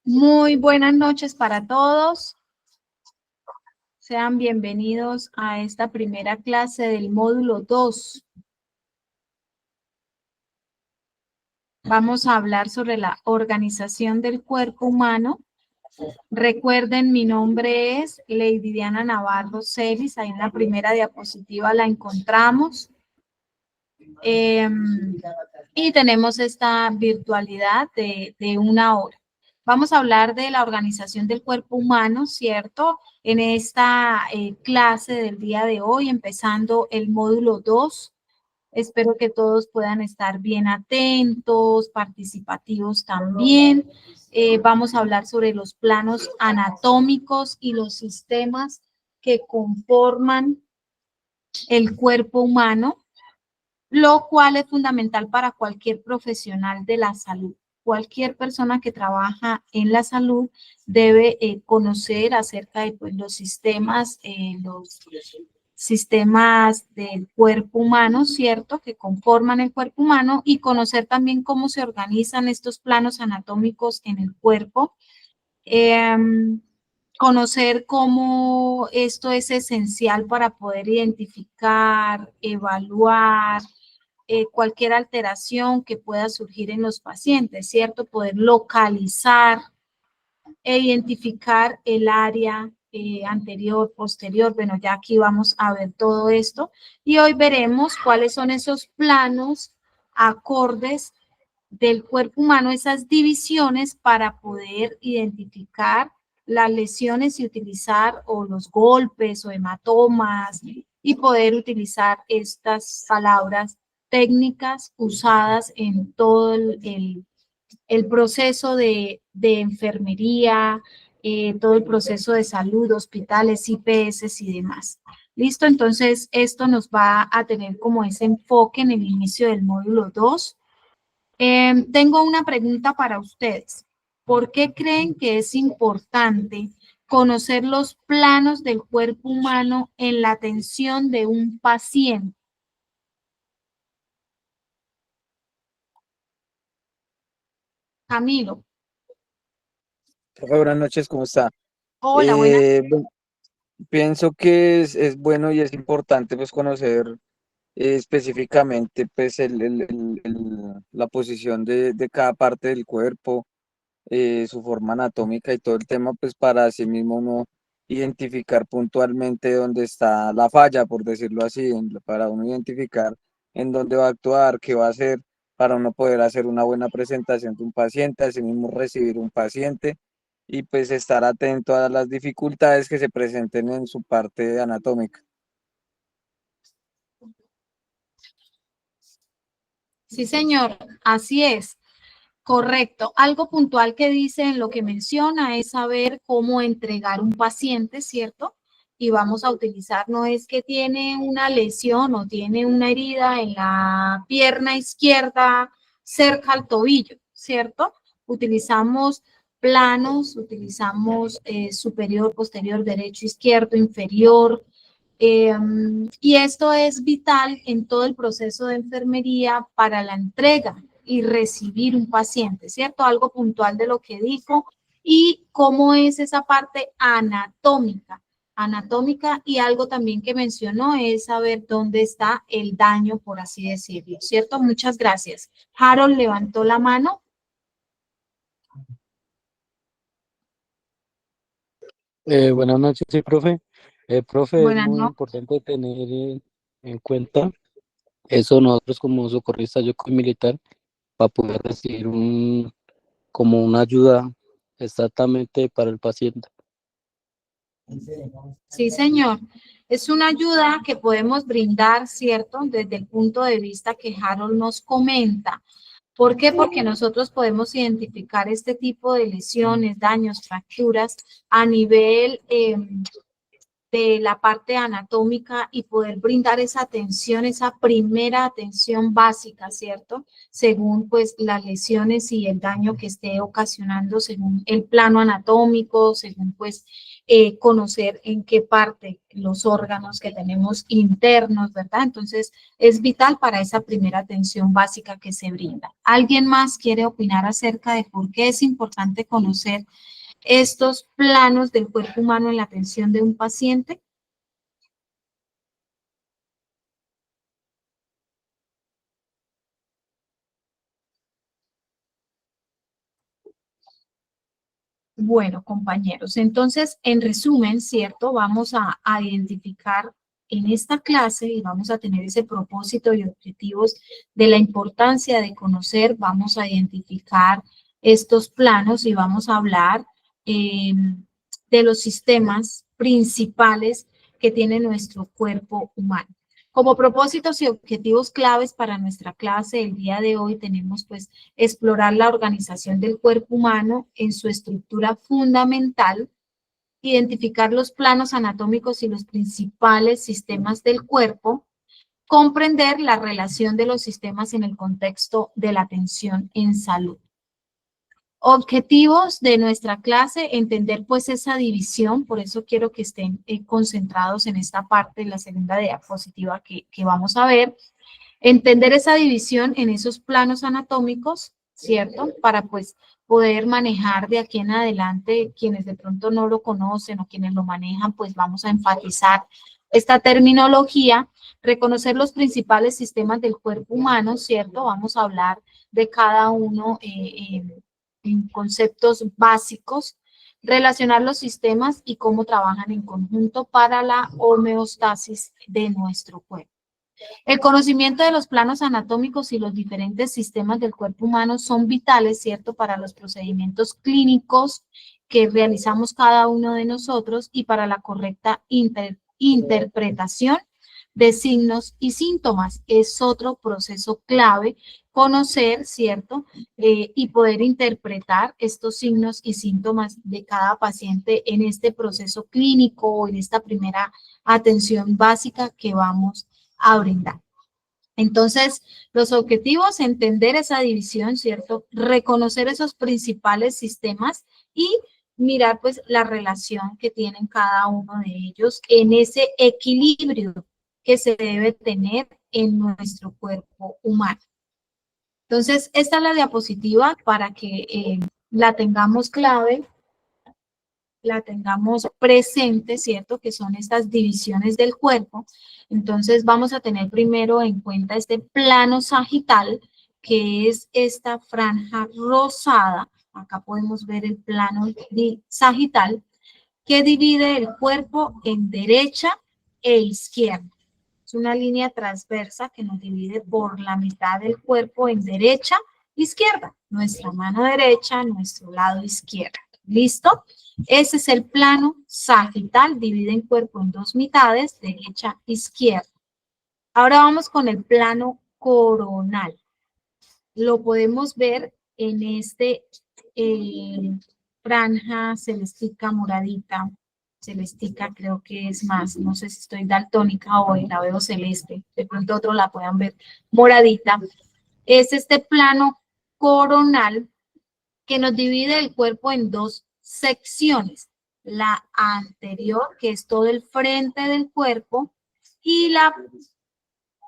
Muy buenas noches para todos. Sean bienvenidos a esta primera clase del módulo 2. Vamos a hablar sobre la organización del cuerpo humano. Recuerden, mi nombre es Lady Diana Navarro Celis. Ahí en la primera diapositiva la encontramos. Y tenemos esta virtualidad de 1 hora. Vamos a hablar de la organización del cuerpo humano, ¿cierto? En esta clase del día de hoy, empezando el módulo 2. Espero que todos puedan estar bien atentos, participativos también. Vamos a hablar sobre los planos anatómicos y los sistemas que conforman el cuerpo humano, lo cual es fundamental para cualquier profesional de la salud. Cualquier persona que trabaja en la salud debe conocer acerca de pues, los sistemas del cuerpo humano, ¿cierto? Que conforman el cuerpo humano y conocer también cómo se organizan estos planos anatómicos en el cuerpo. Conocer cómo esto es esencial para poder identificar, evaluar, cualquier alteración que pueda surgir en los pacientes, ¿cierto? Poder localizar e identificar el área anterior, posterior. Bueno, ya aquí vamos a ver todo esto y hoy veremos cuáles son esos planos acordes del cuerpo humano, esas divisiones para poder identificar las lesiones y utilizar o los golpes o hematomas y poder utilizar estas palabras técnicas usadas en todo el proceso de enfermería, todo el proceso de salud, hospitales, IPS y demás. ¿Listo? Entonces, esto nos va a tener como ese enfoque en el inicio del módulo 2. Tengo una pregunta para ustedes. ¿Por qué creen que es importante conocer los planos del cuerpo humano en la atención de un paciente? Camilo. Profe, buenas noches, ¿cómo está? Hola, buenas. Bueno, pienso que es bueno y es importante pues conocer específicamente pues la posición de cada parte del cuerpo, su forma anatómica y todo el tema pues para así mismo uno identificar puntualmente dónde está la falla, por decirlo así, para uno identificar en dónde va a actuar, qué va a hacer, para uno poder hacer una buena presentación de un paciente, así mismo recibir un paciente y pues estar atento a las dificultades que se presenten en su parte anatómica. Sí, señor, así es. Correcto. Algo puntual que dice en lo que menciona es saber cómo entregar un paciente, ¿cierto? Y vamos a utilizar, no es que tiene una lesión o tiene una herida en la pierna izquierda cerca al tobillo, ¿cierto? Utilizamos planos, utilizamos superior, posterior, derecho, izquierdo, inferior, y esto es vital en todo el proceso de enfermería para la entrega y recibir un paciente, ¿cierto? Algo puntual de lo que dijo y cómo es esa parte anatómica. Anatómica y algo también que mencionó es saber dónde está el daño, por así decirlo, ¿cierto? Muchas gracias. Harold levantó la mano. Buenas noches, sí, profe. Profe, es Buenas muy noches. importante tener en cuenta eso nosotros como socorristas, yo como militar, para poder recibir como una ayuda exactamente para el paciente. Sí, señor. Es una ayuda que podemos brindar, ¿cierto? Desde el punto de vista que Harold nos comenta. ¿Por qué? Porque nosotros podemos identificar este tipo de lesiones, daños, fracturas a nivel de la parte anatómica y poder brindar esa atención, esa primera atención básica, ¿cierto? Según pues las lesiones y el daño que esté ocasionando, según el plano anatómico, según pues conocer en qué parte los órganos que tenemos internos, ¿verdad? Entonces, es vital para esa primera atención básica que se brinda. ¿Alguien más quiere opinar acerca de por qué es importante conocer estos planos del cuerpo humano en la atención de un paciente? Bueno, compañeros, entonces, en resumen, ¿cierto? Vamos a identificar en esta clase y vamos a tener ese propósito y objetivos de la importancia de conocer, vamos a identificar estos planos y vamos a hablar de los sistemas principales que tiene nuestro cuerpo humano. Como propósitos y objetivos claves para nuestra clase, el día de hoy tenemos pues explorar la organización del cuerpo humano en su estructura fundamental, identificar los planos anatómicos y los principales sistemas del cuerpo, comprender la relación de los sistemas en el contexto de la atención en salud. Objetivos de nuestra clase, entender pues esa división, por eso quiero que estén concentrados en esta parte, en la segunda diapositiva que vamos a ver. Entender esa división en esos planos anatómicos, ¿cierto? Para pues poder manejar de aquí en adelante, quienes de pronto no lo conocen o quienes lo manejan, pues vamos a enfatizar esta terminología, reconocer los principales sistemas del cuerpo humano, ¿cierto? Vamos a hablar de cada uno en conceptos básicos, relacionar los sistemas y cómo trabajan en conjunto para la homeostasis de nuestro cuerpo. El conocimiento de los planos anatómicos y los diferentes sistemas del cuerpo humano son vitales, ¿cierto?, para los procedimientos clínicos que realizamos cada uno de nosotros y para la correcta interpretación de signos y síntomas. Es otro proceso clave conocer, ¿cierto?, y poder interpretar estos signos y síntomas de cada paciente en este proceso clínico o en esta primera atención básica que vamos a brindar. Entonces, los objetivos, entender esa división, ¿cierto? Reconocer esos principales sistemas y mirar pues la relación que tienen cada uno de ellos en ese equilibrio que se debe tener en nuestro cuerpo humano. Entonces, esta es la diapositiva para que la tengamos clave, la tengamos presente, ¿cierto? Que son estas divisiones del cuerpo. Entonces vamos a tener primero en cuenta este plano sagital, que es esta franja rosada. Acá podemos ver el plano sagital, que divide el cuerpo en derecha e izquierda. Es una línea transversa que nos divide por la mitad del cuerpo en derecha e izquierda. Nuestra mano derecha, nuestro lado izquierdo. ¿Listo? Ese es el plano sagital, divide el cuerpo en dos mitades, derecha e izquierda. Ahora vamos con el plano coronal. Lo podemos ver en este franja celestica moradita, celestica creo que es más, no sé si estoy daltónica hoy, la veo celeste, de pronto otros la puedan ver moradita. Es este plano coronal que nos divide el cuerpo en dos secciones, la anterior, que es todo el frente del cuerpo, y la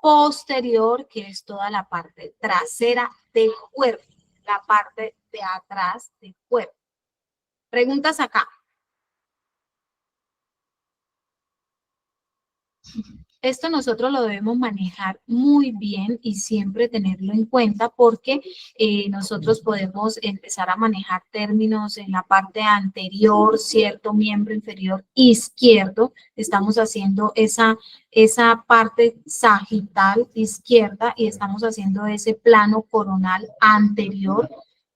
posterior, que es toda la parte trasera del cuerpo, la parte de atrás del cuerpo. Preguntas acá. Esto nosotros lo debemos manejar muy bien y siempre tenerlo en cuenta porque nosotros podemos empezar a manejar términos en la parte anterior, cierto, miembro inferior izquierdo. Estamos haciendo esa parte sagital izquierda y estamos haciendo ese plano coronal anterior,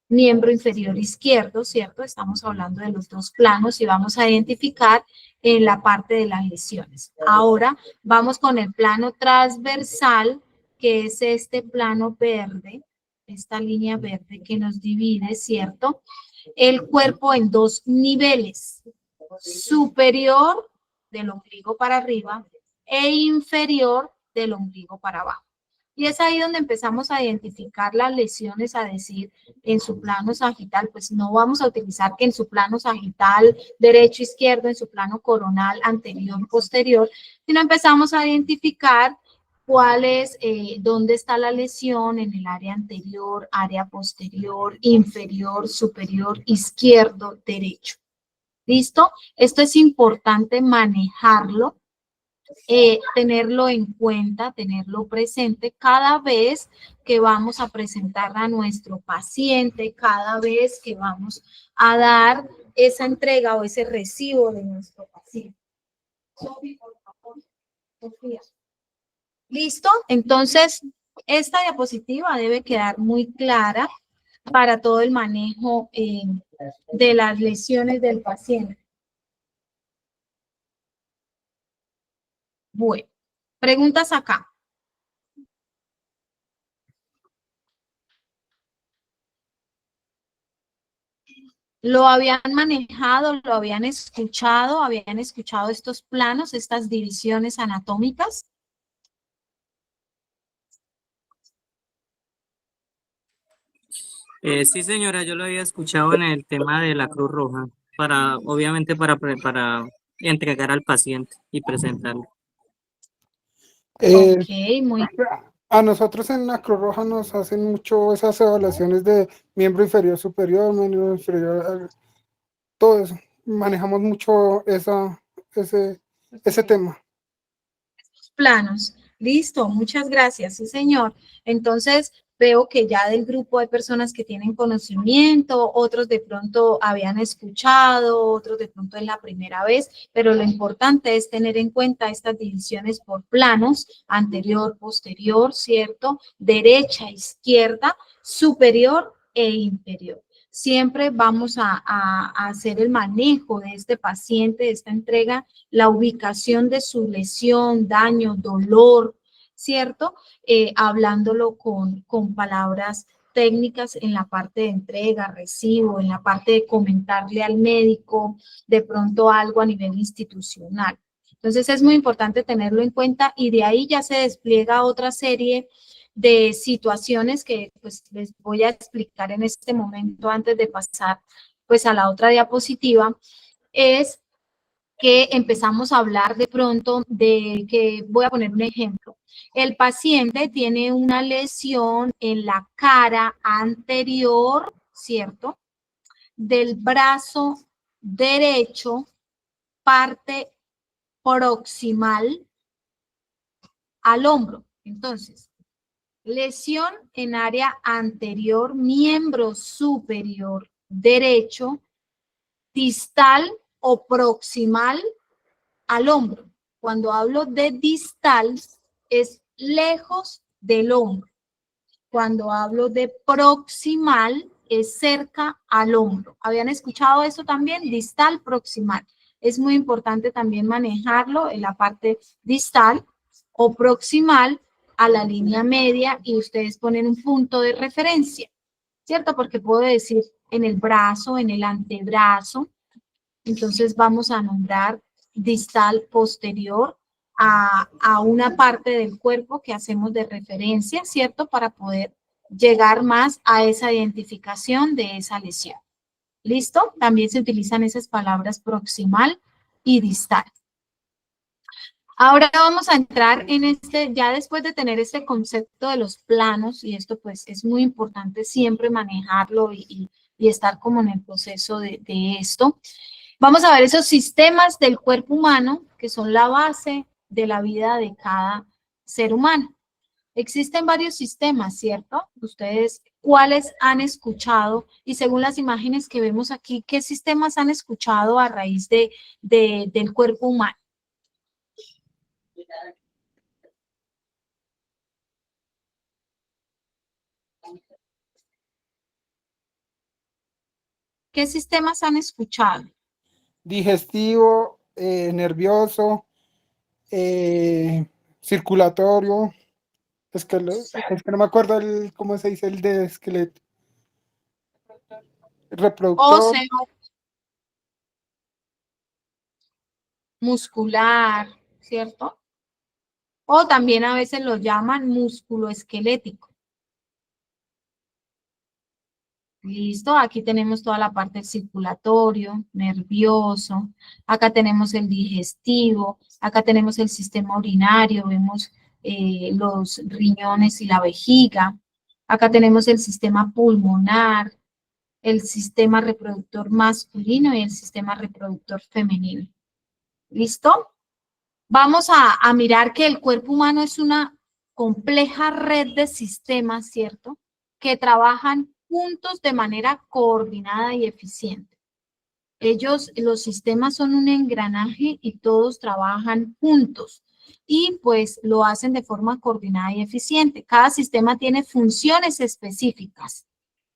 miembro inferior izquierdo, ¿cierto? Estamos hablando de los dos planos y vamos a identificar en la parte de las lesiones. Ahora vamos con el plano transversal, que es este plano verde, esta línea verde que nos divide, ¿cierto? El cuerpo en dos niveles, superior del ombligo para arriba e inferior del ombligo para abajo. Y es ahí donde empezamos a identificar las lesiones, a decir, en su plano sagital, pues no vamos a utilizar que en su plano sagital derecho, izquierdo, en su plano coronal, anterior, posterior, sino empezamos a identificar cuál es, dónde está la lesión en el área anterior, área posterior, inferior, superior, izquierdo, derecho. ¿Listo? Esto es importante manejarlo, tenerlo en cuenta, tenerlo presente cada vez que vamos a presentar a nuestro paciente, cada vez que vamos a dar esa entrega o ese recibo de nuestro paciente. Sofi, por favor, Sofía. ¿Listo? Entonces, esta diapositiva debe quedar muy clara para todo el manejo de las lesiones del paciente. Bueno, preguntas acá. ¿Lo habían manejado, lo habían escuchado estos planos, estas divisiones anatómicas? Sí, señora, yo lo había escuchado en el tema de la Cruz Roja, obviamente para entregar al paciente y presentarlo. Ok, muy A nosotros en la Cruz Roja nos hacen mucho esas evaluaciones de miembro inferior superior, miembro inferior, todo eso. Manejamos mucho ese tema. planos. Listo, muchas gracias, sí, señor. Entonces, veo que ya del grupo hay personas que tienen conocimiento, otros de pronto habían escuchado, otros de pronto es la primera vez, pero lo importante es tener en cuenta estas divisiones por planos, anterior, posterior, ¿cierto? Derecha, izquierda, superior e inferior. Siempre vamos a hacer el manejo de este paciente, de esta entrega, la ubicación de su lesión, daño, dolor, ¿cierto? Hablándolo con palabras técnicas en la parte de entrega, recibo, en la parte de comentarle al médico, de pronto algo a nivel institucional. Entonces es muy importante tenerlo en cuenta y de ahí ya se despliega otra serie de situaciones que pues les voy a explicar en este momento antes de pasar pues a la otra diapositiva, es que empezamos a hablar de pronto de que, voy a poner un ejemplo, el paciente tiene una lesión en la cara anterior, ¿cierto? Del brazo derecho, parte proximal al hombro. Entonces, lesión en área anterior, miembro superior derecho, distal o proximal al hombro. Cuando hablo de distal, es lejos del hombro. Cuando hablo de proximal, es cerca al hombro. ¿Habían escuchado eso también? Distal, proximal. Es muy importante también manejarlo en la parte distal o proximal a la línea media y ustedes ponen un punto de referencia, ¿cierto? Porque puedo decir en el brazo, en el antebrazo. Entonces vamos a nombrar distal posterior a una parte del cuerpo que hacemos de referencia, ¿cierto? Para poder llegar más a esa identificación de esa lesión. ¿Listo? También se utilizan esas palabras proximal y distal. Ahora vamos a entrar en ya después de tener este concepto de los planos, y esto pues es muy importante siempre manejarlo y estar como en el proceso de esto. Vamos a ver esos sistemas del cuerpo humano que son la base de la vida de cada ser humano. Existen varios sistemas, ¿cierto? Ustedes, ¿cuáles han escuchado? Y según las imágenes que vemos aquí, ¿qué sistemas han escuchado a raíz del cuerpo humano? ¿Qué sistemas han escuchado? Digestivo, nervioso, circulatorio, es que no me acuerdo cómo se dice el de esqueleto. Reproductor, Óseo, muscular, ¿cierto? o también a veces lo llaman músculo esquelético. Listo, aquí tenemos toda la parte del circulatorio, nervioso, acá tenemos el digestivo, acá tenemos el sistema urinario, vemos los riñones y la vejiga, acá tenemos el sistema pulmonar, el sistema reproductor masculino y el sistema reproductor femenino. ¿Listo? Vamos a mirar que el cuerpo humano es una compleja red de sistemas, ¿cierto? Que trabajan juntos de manera coordinada y eficiente. Los sistemas son un engranaje y todos trabajan juntos y pues lo hacen de forma coordinada y eficiente. Cada sistema tiene funciones específicas.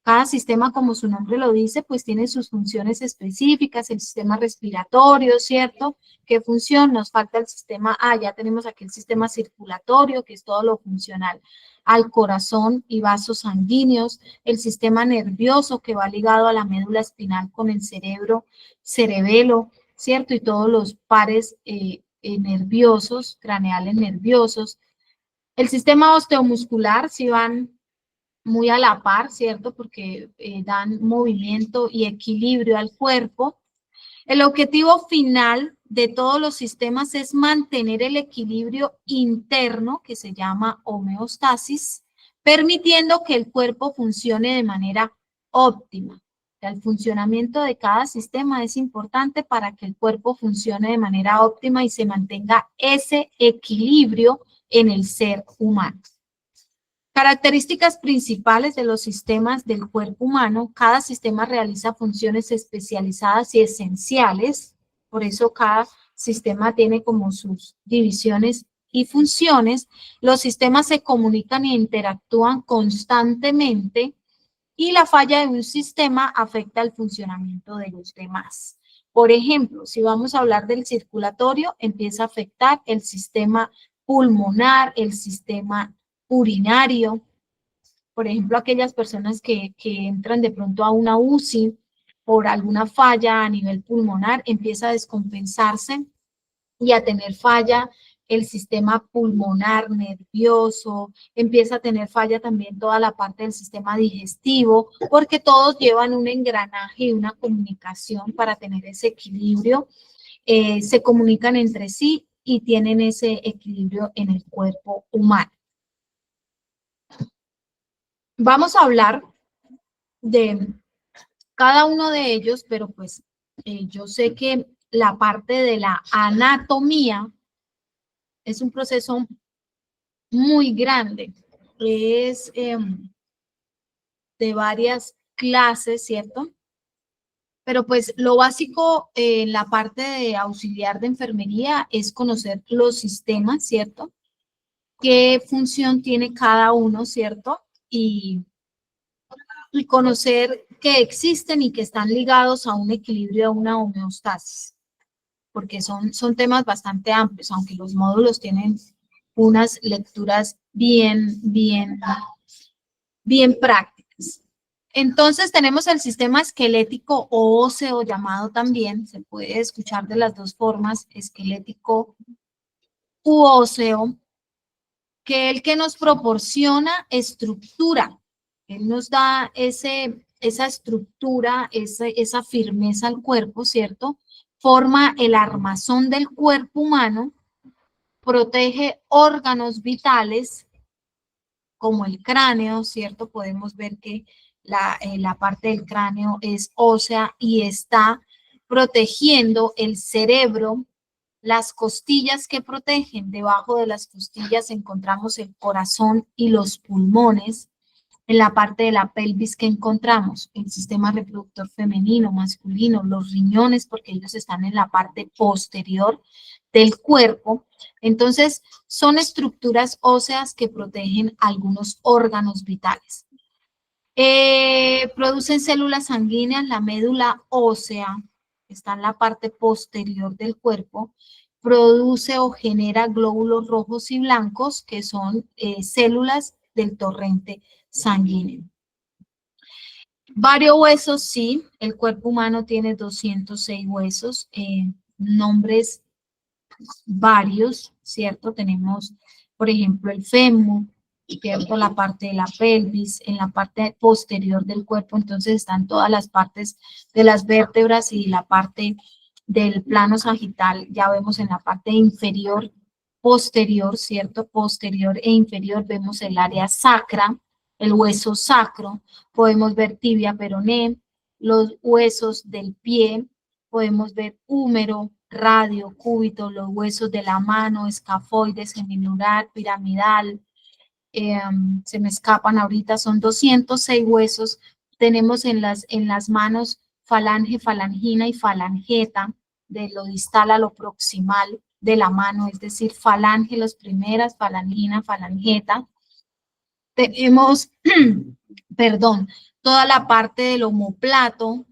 Cada sistema, como su nombre lo dice, pues tiene sus funciones específicas, el sistema respiratorio, ¿cierto? ¿Qué función? Nos falta el sistema, ya tenemos aquí el sistema circulatorio, que es todo lo funcional al corazón y vasos sanguíneos, el sistema nervioso que va ligado a la médula espinal con el cerebelo, ¿cierto? Y todos los pares nerviosos, craneales nerviosos. El sistema osteomuscular, si van muy a la par, ¿cierto? Porque dan movimiento y equilibrio al cuerpo. El objetivo final de todos los sistemas es mantener el equilibrio interno, que se llama homeostasis, permitiendo que el cuerpo funcione de manera óptima. El funcionamiento de cada sistema es importante para que el cuerpo funcione de manera óptima y se mantenga ese equilibrio en el ser humano. Características principales de los sistemas del cuerpo humano. Cada sistema realiza funciones especializadas y esenciales. Por eso cada sistema tiene como sus divisiones y funciones. Los sistemas se comunican e interactúan constantemente y la falla de un sistema afecta el funcionamiento de los demás. Por ejemplo, si vamos a hablar del circulatorio, empieza a afectar el sistema pulmonar, el sistema urinario. Por ejemplo, aquellas personas que entran de pronto a una UCI por alguna falla a nivel pulmonar, empieza a descompensarse y a tener falla el sistema pulmonar nervioso, empieza a tener falla también toda la parte del sistema digestivo, porque todos llevan un engranaje y una comunicación para tener ese equilibrio, se comunican entre sí y tienen ese equilibrio en el cuerpo humano. Vamos a hablar de cada uno de ellos, pero pues yo sé que la parte de la anatomía es un proceso muy grande. Es de varias clases, ¿cierto? Pero pues lo básico en la parte de auxiliar de enfermería es conocer los sistemas, ¿cierto? ¿Qué función tiene cada uno, ¿cierto? Y conocer que existen y que están ligados a un equilibrio, a una homeostasis, porque son temas bastante amplios, aunque los módulos tienen unas lecturas bien prácticas. Entonces tenemos el sistema esquelético o óseo llamado también, se puede escuchar de las dos formas, esquelético u óseo, que el que nos proporciona estructura. Él nos da esa estructura, esa firmeza al cuerpo, ¿cierto? Forma el armazón del cuerpo humano, protege órganos vitales, como el cráneo, ¿cierto? Podemos ver que la parte del cráneo es ósea y está protegiendo el cerebro, las costillas que protegen. Debajo de las costillas encontramos el corazón y los pulmones. En la parte de la pelvis que encontramos el sistema reproductor femenino, masculino, los riñones, porque ellos están en la parte posterior del cuerpo. Entonces, son estructuras óseas que protegen algunos órganos vitales. Producen células sanguíneas, la médula ósea, que está en la parte posterior del cuerpo, produce o genera glóbulos rojos y blancos, que son células del torrente sanguíneo. Varios huesos, sí, el cuerpo humano tiene 206 huesos, nombres varios, ¿cierto? Tenemos por ejemplo, el fémur, ¿cierto? La parte de la pelvis, en la parte posterior del cuerpo, entonces están todas las partes de las vértebras y la parte del plano sagital, ya vemos en la parte inferior, posterior, ¿cierto? Posterior e inferior vemos el área sacra, el hueso sacro, podemos ver tibia, peroné, los huesos del pie, podemos ver húmero, radio, cúbito, los huesos de la mano, escafoide, semilunar, piramidal, se me escapan ahorita, son 206 huesos. Tenemos en las manos falange, falangina y falangeta, de lo distal a lo proximal de la mano, es decir, falange las primeras, falangina, falangeta. Tenemos, perdón, toda la parte del omóplato,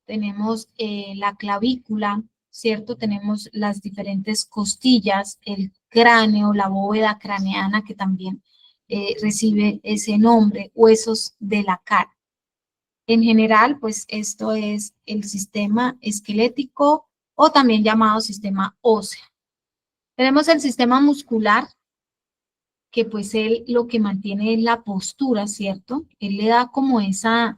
tenemos la clavícula, ¿cierto? Tenemos las diferentes costillas, el cráneo, la bóveda craneana que también recibe ese nombre, huesos de la cara. En general, pues esto es el sistema esquelético o también llamado sistema óseo. Tenemos el sistema muscular, que pues él lo que mantiene es la postura, ¿cierto? Él le da como esa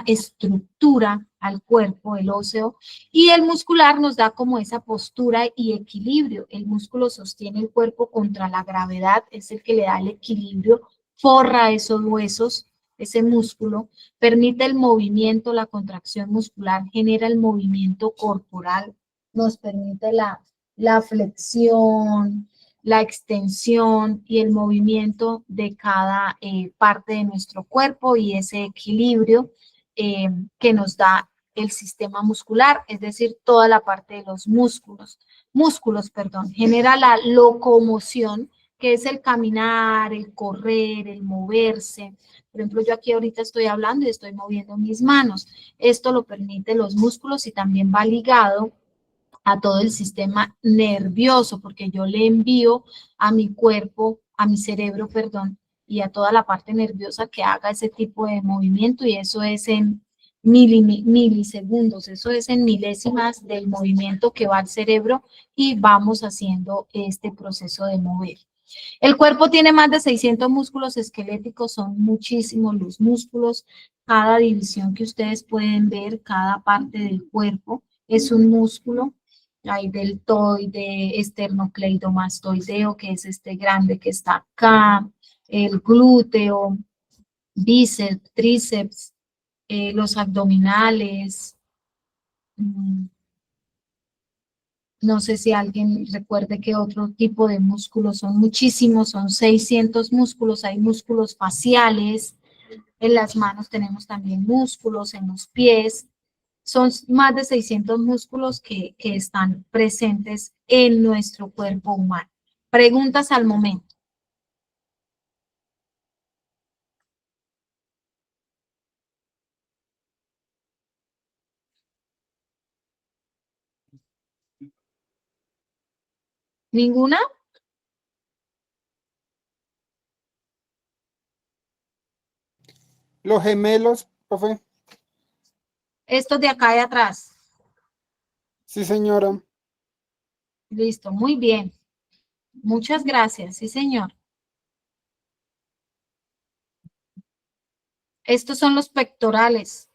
estructura al cuerpo, el óseo, y el muscular nos da como esa postura y equilibrio. El músculo sostiene el cuerpo contra la gravedad, es el que le da el equilibrio, forra esos huesos, ese músculo, permite el movimiento, la contracción muscular, genera el movimiento corporal, nos permite la flexión, la extensión y el movimiento de cada parte de nuestro cuerpo y ese equilibrio que nos da el sistema muscular, es decir, toda la parte de los músculos, genera la locomoción, que es el caminar, el correr, el moverse. Por ejemplo, yo aquí ahorita estoy hablando y estoy moviendo mis manos. Esto lo permite los músculos y también va ligado a todo el sistema nervioso, porque yo le envío a mi cuerpo, a mi cerebro, perdón, y a toda la parte nerviosa que haga ese tipo de movimiento, y eso es en milisegundos, eso es en milésimas del movimiento que va al cerebro y vamos haciendo este proceso de mover. El cuerpo tiene más de 600 músculos esqueléticos, son muchísimos los músculos, cada división que ustedes pueden ver, cada parte del cuerpo es un músculo. Hay deltoide, esternocleidomastoideo, que es este grande que está acá, el glúteo, bíceps, tríceps, los abdominales. No sé si alguien recuerde qué otro tipo de músculos, son muchísimos, son 600 músculos, hay músculos faciales, en las manos tenemos también músculos, en los pies. Son más de 600 músculos que están presentes en nuestro cuerpo humano. Preguntas al momento. ¿Ninguna? Los gemelos, profe. Estos de acá de atrás. Sí, señora. Listo, muy bien. Muchas gracias, sí, señor. Estos son los pectorales.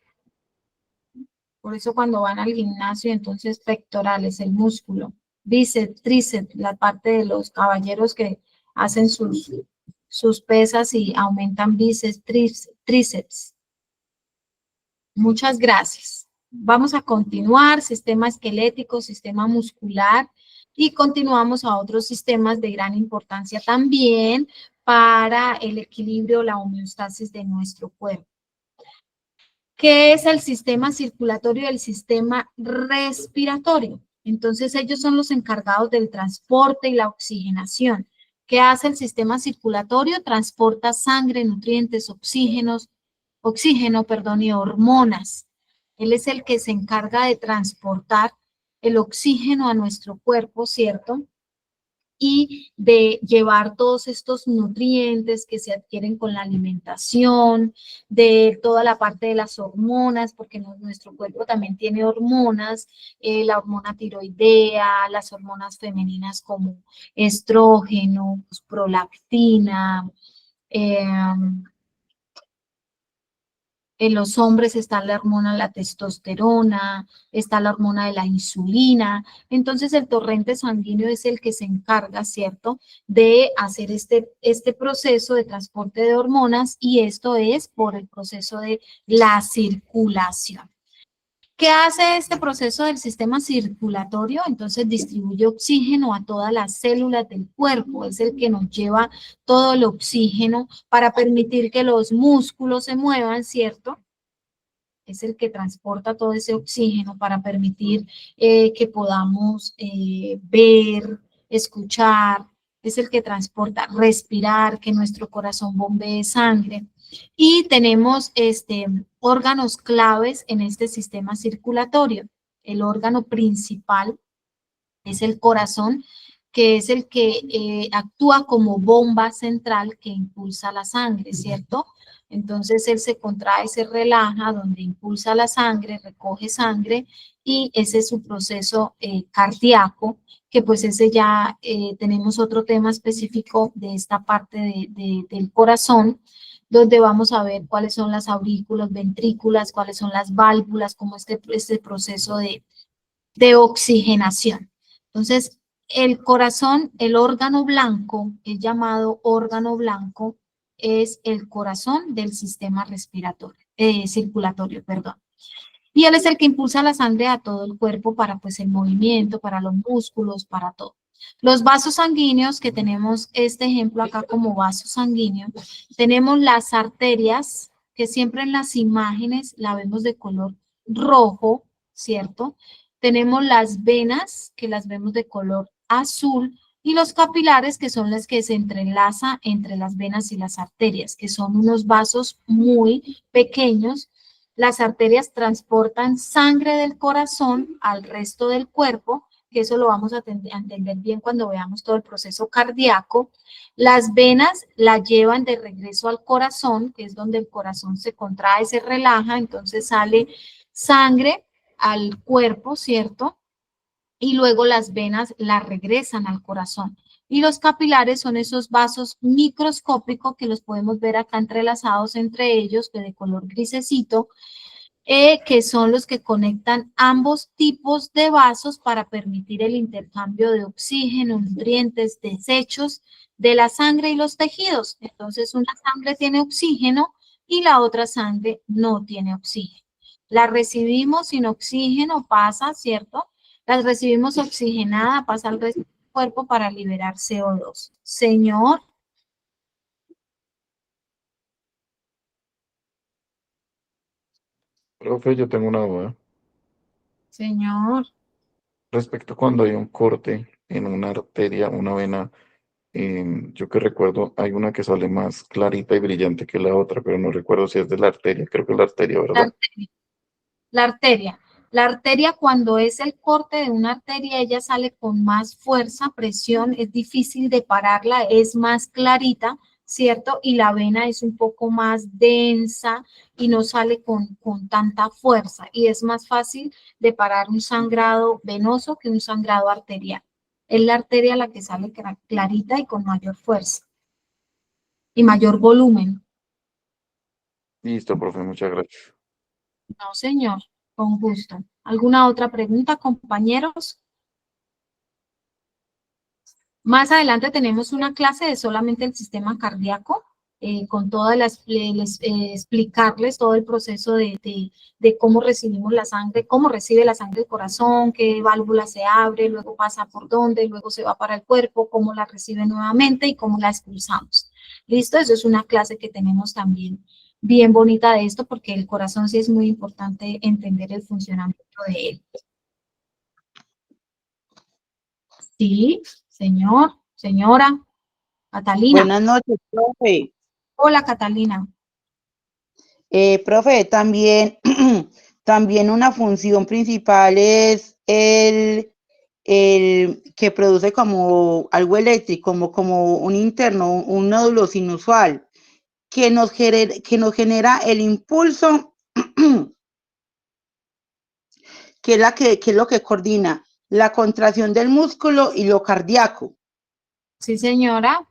Por eso cuando van al gimnasio, entonces pectorales, el músculo. Bíceps, tríceps, la parte de los caballeros que hacen sus pesas y aumentan bíceps, tríceps. Muchas gracias. Vamos a continuar, sistema esquelético, sistema muscular, y continuamos a otros sistemas de gran importancia también para el equilibrio, la homeostasis de nuestro cuerpo. ¿Qué es el sistema circulatorio y el sistema respiratorio? Entonces ellos son los encargados del transporte y la oxigenación. ¿Qué hace el sistema circulatorio? Transporta sangre, nutrientes, oxígeno, y hormonas. Él es el que se encarga de transportar el oxígeno a nuestro cuerpo, ¿cierto? y de llevar todos estos nutrientes que se adquieren con la alimentación, de toda la parte de las hormonas, porque nuestro cuerpo también tiene hormonas, la hormona tiroidea, las hormonas femeninas como estrógeno, prolactina, eh, en los hombres está la hormona, la testosterona, está la hormona de la insulina. Entonces el torrente sanguíneo es el que se encarga, ¿cierto?, de hacer este proceso de transporte de hormonas, y esto es por el proceso de la circulación. ¿Qué hace este proceso del sistema circulatorio? Entonces distribuye oxígeno a todas las células del cuerpo, es el que nos lleva todo el oxígeno para permitir que los músculos se muevan, ¿cierto? Es el que transporta todo ese oxígeno para permitir que podamos ver, escuchar, es el que transporta, respirar, que nuestro corazón bombee sangre. Y tenemos órganos claves en este sistema circulatorio. El órgano principal es el corazón, que es el que actúa como bomba central que impulsa la sangre, ¿cierto? Entonces él se contrae, se relaja, donde impulsa la sangre, recoge sangre, y ese es su proceso cardíaco, que pues ese ya tenemos otro tema específico de esta parte del corazón, donde vamos a ver cuáles son las aurículas, ventrículas, cuáles son las válvulas, como este proceso de oxigenación. Entonces, el corazón, el órgano blanco, es llamado órgano blanco, es el corazón del sistema respiratorio, circulatorio, perdón. Y él es el que impulsa la sangre a todo el cuerpo para pues el movimiento, para los músculos, para todo. Los vasos sanguíneos, que tenemos este ejemplo acá como vaso sanguíneo, tenemos las arterias, que siempre en las imágenes la vemos de color rojo, ¿cierto? Tenemos las venas, que las vemos de color azul, y los capilares, que son las que se entrelaza entre las venas y las arterias, que son unos vasos muy pequeños. Las arterias transportan sangre del corazón al resto del cuerpo, que eso lo vamos a entender bien cuando veamos todo el proceso cardíaco. Las venas la llevan de regreso al corazón, que es donde el corazón se contrae, se relaja, entonces sale sangre al cuerpo, ¿cierto? Y luego las venas la regresan al corazón. Y los capilares son esos vasos microscópicos que los podemos ver acá entrelazados entre ellos, de color grisecito, que son los que conectan ambos tipos de vasos para permitir el intercambio de oxígeno, nutrientes, desechos de la sangre y los tejidos. Entonces, una sangre tiene oxígeno y la otra sangre no tiene oxígeno. La recibimos sin oxígeno, pasa, ¿cierto? Las recibimos oxigenada, pasa al resto del cuerpo para liberar CO2. Señor. Profe, yo tengo una duda. Señor. Respecto a cuando hay un corte en una arteria, una vena, yo que recuerdo, hay una que sale más clarita y brillante que la otra, pero no recuerdo si es de la arteria, creo que es la arteria, La ¿verdad? arteria. La arteria. La arteria, cuando es el corte de una arteria, ella sale con más fuerza, presión, es difícil de pararla, es más clarita, ¿cierto? Y la vena es un poco más densa y no sale con tanta fuerza. Y es más fácil de parar un sangrado venoso que un sangrado arterial. Es la arteria la que sale clarita y con mayor fuerza y mayor volumen. Listo, profe, muchas gracias. No, señor, con gusto. ¿Alguna otra pregunta, compañeros? Más adelante tenemos una clase de solamente el sistema cardíaco, con todas explicarles todo el proceso de cómo recibimos la sangre, cómo recibe la sangre el corazón, qué válvula se abre, luego pasa por dónde, luego se va para el cuerpo, cómo la recibe nuevamente y cómo la expulsamos. ¿Listo? Eso es una clase que tenemos también bien bonita de esto, porque el corazón sí es muy importante entender el funcionamiento de él. Sí, señor, señora, Catalina. Buenas noches, profe. Hola, Catalina. Profe, también, también una función principal es que produce como algo eléctrico, como un interno, un nódulo sinusal, que nos genera el impulso, que es lo que coordina la contracción del músculo y lo cardíaco. Sí, señora,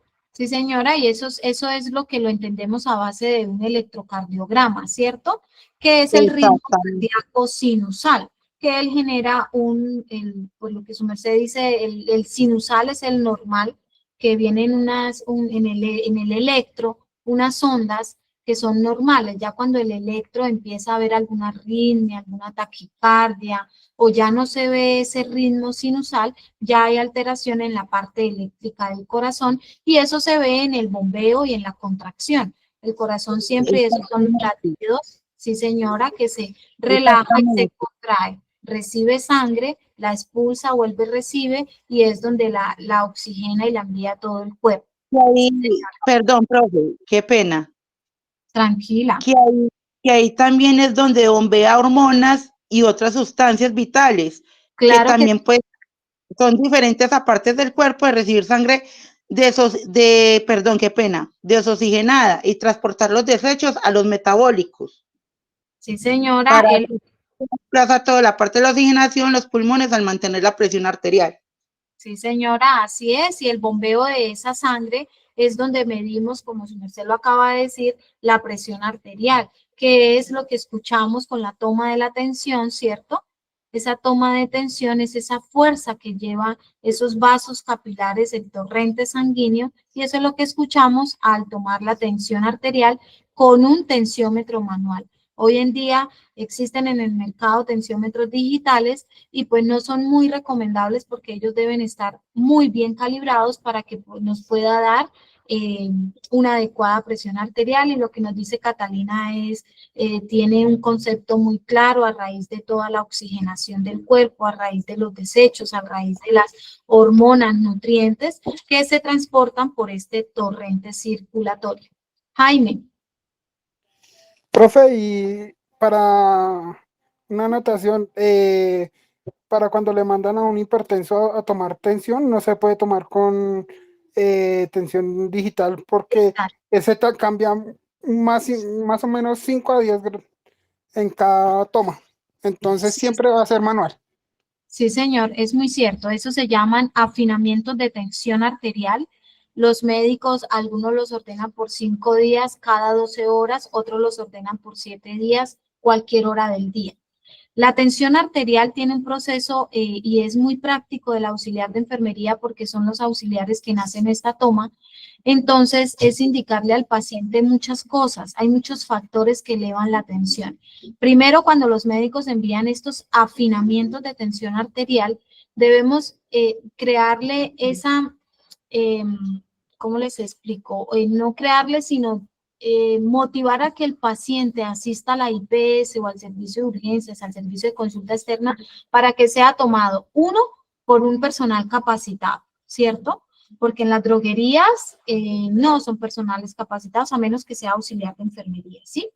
y eso es lo que lo entendemos a base de un electrocardiograma, ¿cierto? Que es el ritmo Exactamente. cardíaco sinusal, que él genera pues lo que su merced dice, el sinusal es el normal, que viene en el electro, unas ondas que son normales, ya cuando el electro empieza a ver alguna arritmia, alguna taquicardia, o ya no se ve ese ritmo sinusal, ya hay alteración en la parte eléctrica del corazón y eso se ve en el bombeo y en la contracción. El corazón siempre, esos son los latidos, sí señora, que se relaja y se contrae. Recibe sangre, la expulsa, vuelve, recibe y es donde la oxigena y la envía a todo el cuerpo. Perdón, profe, qué pena. Tranquila. Que ahí también es donde bombea hormonas y otras sustancias vitales, que Claro que también pues, son diferentes a partes del cuerpo de recibir sangre desoxigenada y transportar los desechos a los metabólicos. sí, señora. Para desplazar toda la parte de la oxigenación, los pulmones al mantener la presión arterial. Sí, señora, así es. Y el bombeo de esa sangre es donde medimos, como su merced lo acaba de decir, la presión arterial, que es lo que escuchamos con la toma de la tensión, ¿cierto? Esa toma de tensión es esa fuerza que lleva esos vasos capilares, el torrente sanguíneo, y eso es lo que escuchamos al tomar la tensión arterial con un tensiómetro manual. Hoy en día existen en el mercado tensiómetros digitales y pues no son muy recomendables porque ellos deben estar muy bien calibrados para que pues, nos pueda dar una adecuada presión arterial y lo que nos dice Catalina es, tiene un concepto muy claro a raíz de toda la oxigenación del cuerpo, a raíz de los desechos, a raíz de las hormonas, nutrientes que se transportan por este torrente circulatorio. Jaime. Profe, y para una anotación, para cuando le mandan a un hipertenso a tomar tensión, no se puede tomar con tensión digital porque ese cambia más o menos 5 a 10 en cada toma. Entonces siempre va a ser manual. Sí, señor, es muy cierto. Eso se llaman afinamientos de tensión arterial. Los médicos, algunos los ordenan por 5 días, cada 12 horas, otros los ordenan por 7 días, cualquier hora del día. La tensión arterial tiene un proceso y es muy práctico del auxiliar de enfermería porque son los auxiliares que hacen esta toma. Entonces, es indicarle al paciente muchas cosas. Hay muchos factores que elevan la tensión. Primero, cuando los médicos envían estos afinamientos de tensión arterial, debemos crearle esa, ¿cómo les explico? No crearle, sino motivar a que el paciente asista a la IPS o al servicio de urgencias, al servicio de consulta externa, para que sea tomado, uno, por un personal capacitado, ¿cierto? Porque en las droguerías no son personales capacitados, a menos que sea auxiliar de enfermería, ¿sí?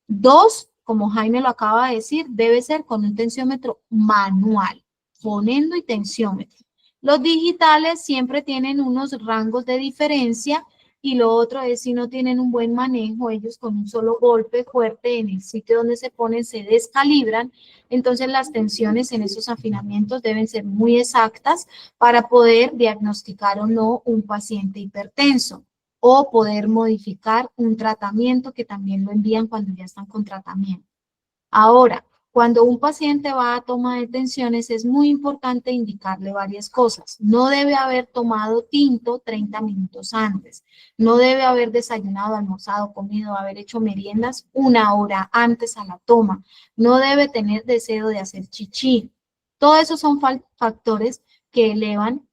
Dos, como Jaime lo acaba de decir, debe ser con un tensiómetro manual, fonendo y tensiómetro. Los digitales siempre tienen unos rangos de diferencia y lo otro es si no tienen un buen manejo, ellos con un solo golpe fuerte en el sitio donde se ponen se descalibran, entonces las tensiones en esos afinamientos deben ser muy exactas para poder diagnosticar o no un paciente hipertenso o poder modificar un tratamiento que también lo envían cuando ya están con tratamiento. Ahora, cuando un paciente va a toma de tensiones es muy importante indicarle varias cosas. No debe haber tomado tinto 30 minutos antes. No debe haber desayunado, almorzado, comido, haber hecho meriendas 1 hora antes a la toma. No debe tener deseo de hacer chichi. Todos esos son factores que elevan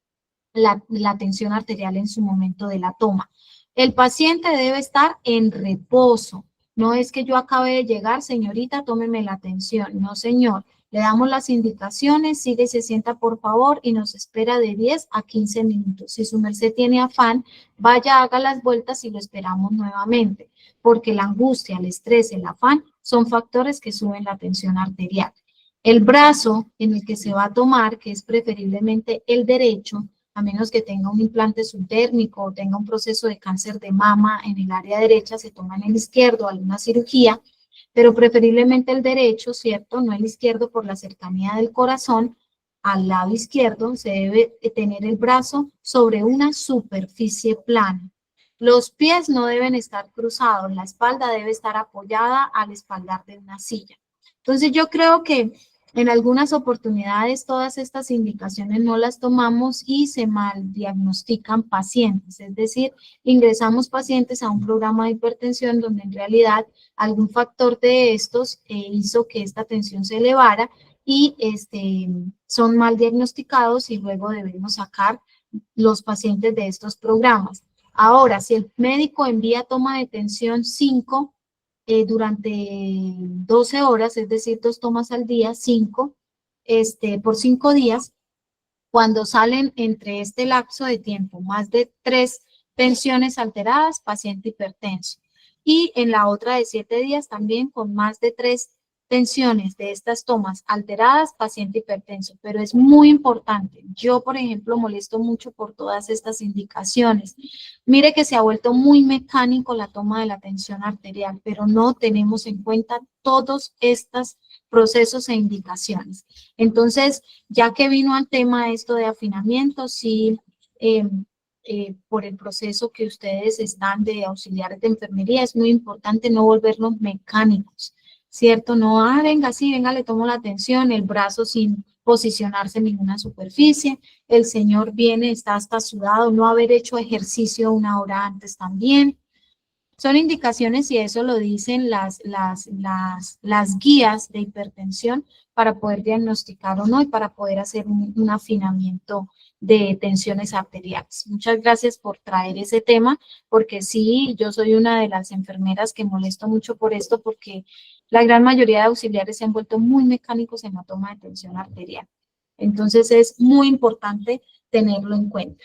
la tensión arterial en su momento de la toma. El paciente debe estar en reposo. No es que yo acabe de llegar, señorita, tómeme la atención. No, señor. Le damos las indicaciones, sigue y se sienta por favor y nos espera de 10 a 15 minutos. Si su merced tiene afán, vaya, haga las vueltas y lo esperamos nuevamente, porque la angustia, el estrés, el afán son factores que suben la tensión arterial. El brazo en el que se va a tomar, que es preferiblemente el derecho, a menos que tenga un implante subdérmico o tenga un proceso de cáncer de mama en el área derecha, se toma en el izquierdo, alguna cirugía, pero preferiblemente el derecho, ¿cierto? No el izquierdo por la cercanía del corazón. Al lado izquierdo se debe tener el brazo sobre una superficie plana. Los pies no deben estar cruzados, la espalda debe estar apoyada al espaldar de una silla. Entonces yo creo que en algunas oportunidades todas estas indicaciones no las tomamos y se mal diagnostican pacientes, es decir, ingresamos pacientes a un programa de hipertensión donde en realidad algún factor de estos hizo que esta tensión se elevara y son mal diagnosticados y luego debemos sacar los pacientes de estos programas. Ahora, si el médico envía toma de tensión 5 durante 12 horas, es decir, 2 tomas al día, 5, por 5 días, cuando salen entre este lapso de tiempo más de 3 tensiones alteradas, paciente hipertenso. Y en la otra de 7 días también con más de 3 tensiones de estas tomas alteradas, paciente hipertenso. Pero es muy importante. Yo, por ejemplo, molesto mucho por todas estas indicaciones. Mire que se ha vuelto muy mecánico la toma de la tensión arterial, pero no tenemos en cuenta todos estos procesos e indicaciones. Entonces, ya que vino al tema esto de afinamiento, sí, por el proceso que ustedes están de auxiliares de enfermería, es muy importante no volvernos mecánicos, ¿cierto? No, venga, sí, venga, le tomo la atención, el brazo sin posicionarse en ninguna superficie, el señor viene, está hasta sudado, no haber hecho ejercicio 1 hora antes también. Son indicaciones y eso lo dicen las guías de hipertensión para poder diagnosticar o no y para poder hacer un afinamiento de tensiones arteriales. Muchas gracias por traer ese tema, porque sí, yo soy una de las enfermeras que molesto mucho por esto, porque la gran mayoría de auxiliares se han vuelto muy mecánicos en la toma de tensión arterial. Entonces es muy importante tenerlo en cuenta.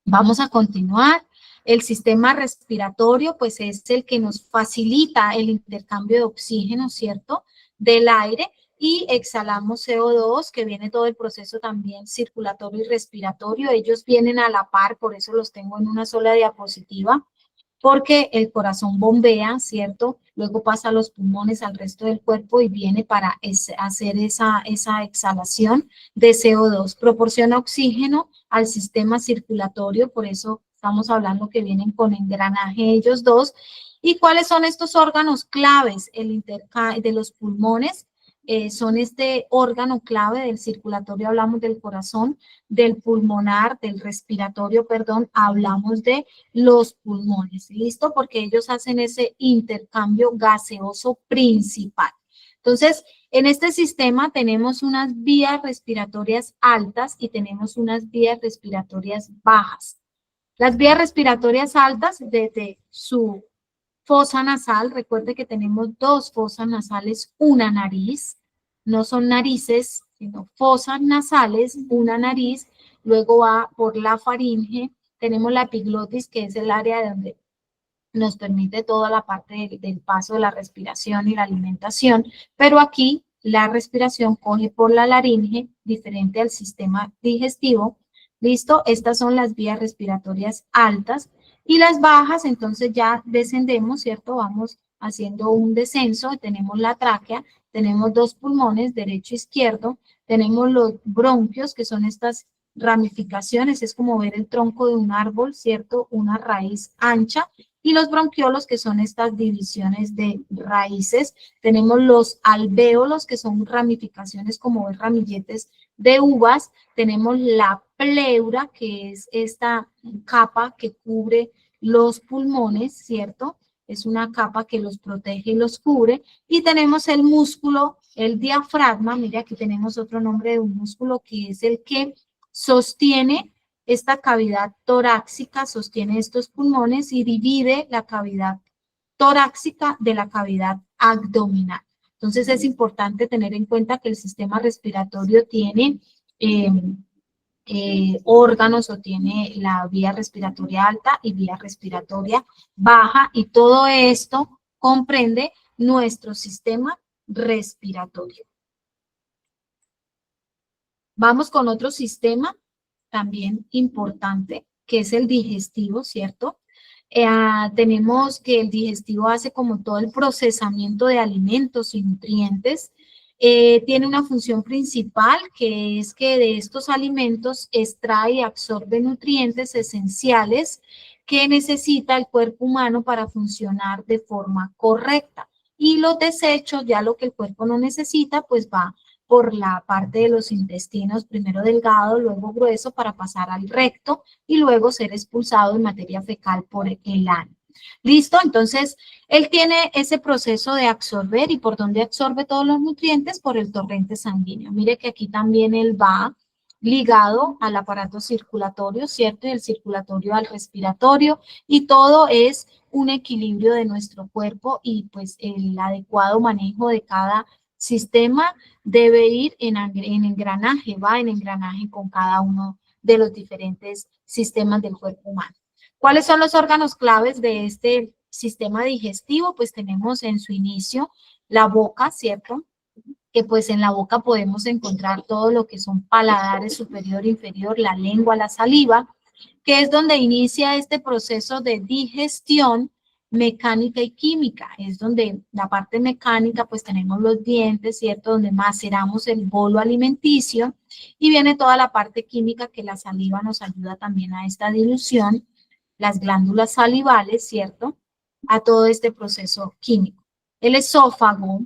Vamos a continuar. El sistema respiratorio, pues es el que nos facilita el intercambio de oxígeno, ¿cierto? Del aire y exhalamos CO2, que viene todo el proceso también circulatorio y respiratorio. Ellos vienen a la par, por eso los tengo en una sola diapositiva, porque el corazón bombea, ¿cierto? Luego pasa a los pulmones, al resto del cuerpo y viene para hacer esa exhalación de CO2. Proporciona oxígeno al sistema circulatorio, por eso estamos hablando que vienen con engranaje ellos dos. ¿Y cuáles son estos órganos claves? El de los pulmones son este órgano clave del circulatorio, hablamos del corazón, del pulmonar, del respiratorio, perdón, hablamos de los pulmones, ¿listo? Porque ellos hacen ese intercambio gaseoso principal. Entonces, en este sistema tenemos unas vías respiratorias altas y tenemos unas vías respiratorias bajas. Las vías respiratorias altas, desde su fosa nasal, recuerde que tenemos 2 fosas nasales, una nariz, no son narices, sino fosas nasales, una nariz, luego va por la faringe, tenemos la epiglotis, que es el área donde nos permite toda la parte del paso de la respiración y la alimentación, pero aquí la respiración coge por la laringe, diferente al sistema digestivo. ¿Listo? Estas son las vías respiratorias altas y las bajas, entonces ya descendemos, ¿cierto? Vamos haciendo un descenso, tenemos la tráquea, tenemos 2 pulmones, derecho e izquierdo, tenemos los bronquios, que son estas ramificaciones, es como ver el tronco de un árbol, ¿cierto? Una raíz ancha, y los bronquiolos, que son estas divisiones de raíces. Tenemos los alvéolos, que son ramificaciones como ver ramilletes de uvas. Tenemos la pleura, que es esta capa que cubre los pulmones, ¿cierto? Es una capa que los protege y los cubre. Y tenemos el músculo, el diafragma. Mira, aquí tenemos otro nombre de un músculo que es el que sostiene esta cavidad torácica, sostiene estos pulmones y divide la cavidad torácica de la cavidad abdominal. Entonces es importante tener en cuenta que el sistema respiratorio tiene órganos o tiene la vía respiratoria alta y vía respiratoria baja, y todo esto comprende nuestro sistema respiratorio. Vamos con otro sistema también importante, que es el digestivo, ¿cierto? Tenemos que el digestivo hace como todo el procesamiento de alimentos y nutrientes. Tiene una función principal, que es que de estos alimentos extrae y absorbe nutrientes esenciales que necesita el cuerpo humano para funcionar de forma correcta. Y los desechos, ya lo que el cuerpo no necesita, pues va por la parte de los intestinos, primero delgado, luego grueso, para pasar al recto y luego ser expulsado en materia fecal por el ano. ¿Listo? Entonces, él tiene ese proceso de absorber. ¿Y por dónde absorbe todos los nutrientes? Por el torrente sanguíneo. Mire que aquí también él va ligado al aparato circulatorio, ¿cierto? Y el circulatorio al respiratorio, y todo es un equilibrio de nuestro cuerpo, y pues el adecuado manejo de cada sistema debe ir en engranaje, va en engranaje con cada uno de los diferentes sistemas del cuerpo humano. ¿Cuáles son los órganos claves de este sistema digestivo? Pues tenemos en su inicio la boca, ¿cierto? Que pues en la boca podemos encontrar todo lo que son paladares superior, inferior, la lengua, la saliva, que es donde inicia este proceso de digestión mecánica y química. Es donde la parte mecánica, pues tenemos los dientes, ¿cierto? Donde maceramos el bolo alimenticio, y viene toda la parte química, que la saliva nos ayuda también a esta dilución, las glándulas salivales, ¿cierto? A todo este proceso químico. El esófago,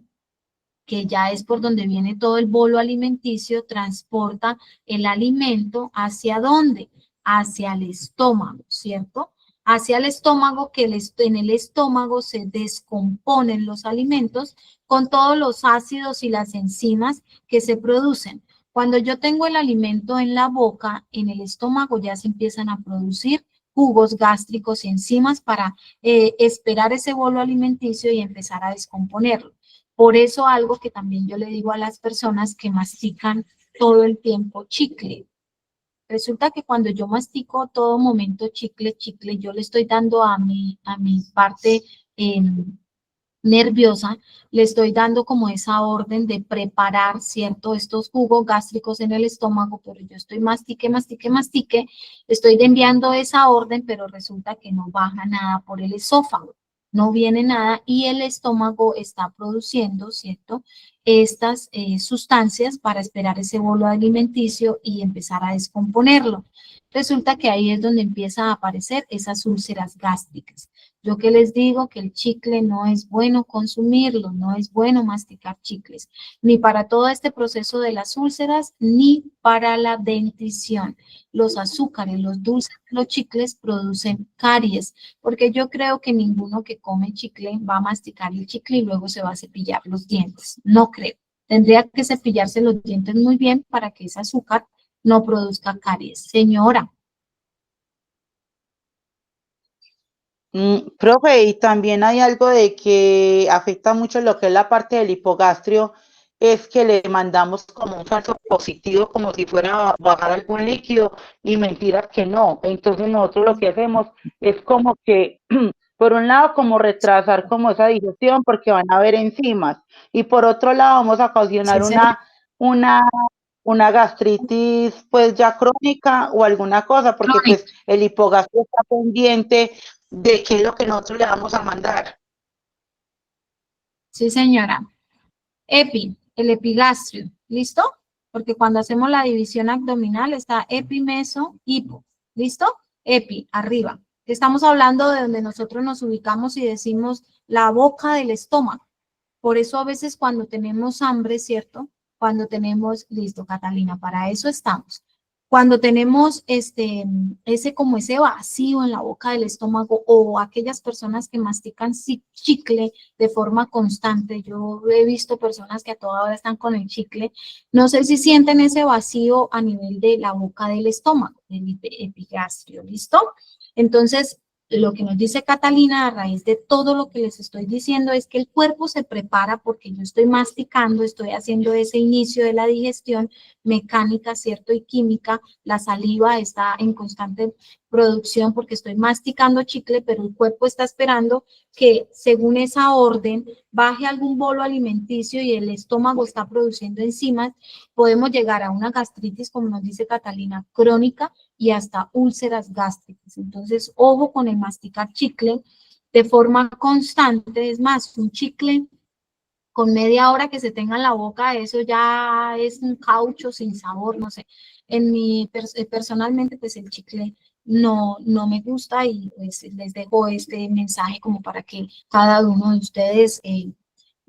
que ya es por donde viene todo el bolo alimenticio, transporta el alimento ¿hacia dónde? Hacia el estómago, ¿cierto? Hacia el estómago, que en el estómago se descomponen los alimentos con todos los ácidos y las enzimas que se producen. Cuando yo tengo el alimento en la boca, en el estómago ya se empiezan a producir jugos gástricos y enzimas para esperar ese bolo alimenticio y empezar a descomponerlo. Por eso algo que también yo le digo a las personas que mastican todo el tiempo chicle. Resulta que cuando yo mastico todo momento chicle, yo le estoy dando a mi parte nerviosa, le estoy dando como esa orden de preparar, ¿cierto? Estos jugos gástricos en el estómago, pero yo estoy mastique, estoy enviando esa orden, pero resulta que no baja nada por el esófago. No viene nada, y el estómago está produciendo, ¿cierto?, estas sustancias para esperar ese bolo alimenticio y empezar a descomponerlo. Resulta que ahí es donde empiezan a aparecer esas úlceras gástricas. Yo que les digo que el chicle no es bueno consumirlo, no es bueno masticar chicles, ni para todo este proceso de las úlceras, ni para la dentición. Los azúcares, los dulces, los chicles producen caries, porque yo creo que ninguno que come chicle va a masticar el chicle y luego se va a cepillar los dientes. No creo. Tendría que cepillarse los dientes muy bien para que ese azúcar no produzca caries. Señora. Profe, y también hay algo de que afecta mucho lo que es la parte del hipogastrio, es que le mandamos como un falso positivo, como si fuera a bajar algún líquido, y mentira que no. Entonces nosotros lo que hacemos es como que, por un lado, como retrasar como esa digestión, porque van a haber enzimas, y por otro lado vamos a ocasionar Sí, una gastritis pues ya crónica o alguna cosa, porque pues el hipogastrio está pendiente de qué es lo que nosotros le vamos a mandar. Sí, señora. El epigastrio, ¿listo? Porque cuando hacemos la división abdominal está epi, meso, hipo, ¿listo? Epi, arriba. Estamos hablando de donde nosotros nos ubicamos y decimos la boca del estómago. Por eso a veces cuando tenemos hambre, ¿cierto? Cuando tenemos, listo, Catalina, para eso estamos. Cuando tenemos ese vacío en la boca del estómago, o aquellas personas que mastican chicle de forma constante, yo he visto personas que a toda hora están con el chicle, no sé si sienten ese vacío a nivel de la boca del estómago, del epigastrio, ¿listo? Entonces, lo que nos dice Catalina a raíz de todo lo que les estoy diciendo es que el cuerpo se prepara porque yo estoy masticando, estoy haciendo ese inicio de la digestión mecánica, ¿cierto? Y química, la saliva está en constante producción porque estoy masticando chicle, pero el cuerpo está esperando que según esa orden baje algún bolo alimenticio y el estómago está produciendo enzimas, podemos llegar a una gastritis, como nos dice Catalina, crónica, y hasta úlceras gástricas. Entonces, ojo con el masticar chicle de forma constante. Es más, un chicle con media hora que se tenga en la boca, eso ya es un caucho sin sabor, no sé. Personalmente, pues el chicle no me gusta y pues les dejo este mensaje como para que cada uno de ustedes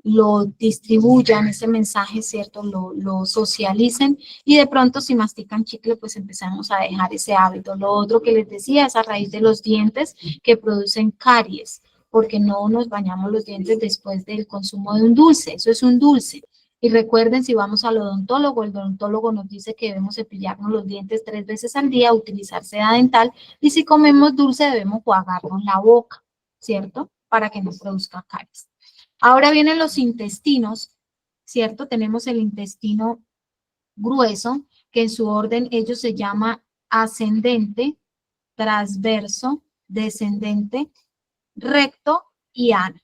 lo distribuyan, ese mensaje, ¿cierto? Lo socialicen y de pronto si mastican chicle, pues empezamos a dejar ese hábito. Lo otro que les decía es a raíz de los dientes que producen caries, porque no nos bañamos los dientes después del consumo de un dulce, eso es un dulce. Y recuerden, si vamos al odontólogo, el odontólogo nos dice que debemos cepillarnos los dientes 3 veces al día, utilizar seda dental, y si comemos dulce debemos jugarnos la boca, ¿cierto? Para que no produzca caries. Ahora vienen los intestinos, ¿cierto? Tenemos el intestino grueso, que en su orden ellos se llama ascendente, transverso, descendente, recto y ano.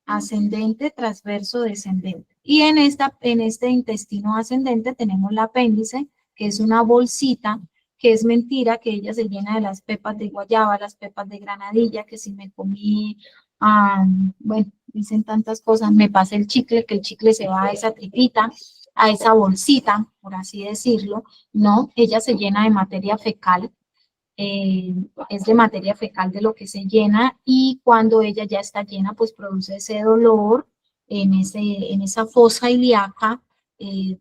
Ascendente, transverso, descendente. Y en este intestino ascendente tenemos el apéndice, que es una bolsita, que es mentira, que ella se llena de las pepas de guayaba, las pepas de granadilla, que si me comí, bueno, dicen tantas cosas, me pasa el chicle, que el chicle se va a esa tripita, a esa bolsita, por así decirlo, no, ella se llena de materia fecal, es de materia fecal de lo que se llena y cuando ella ya está llena, pues produce ese dolor en esa fosa ilíaca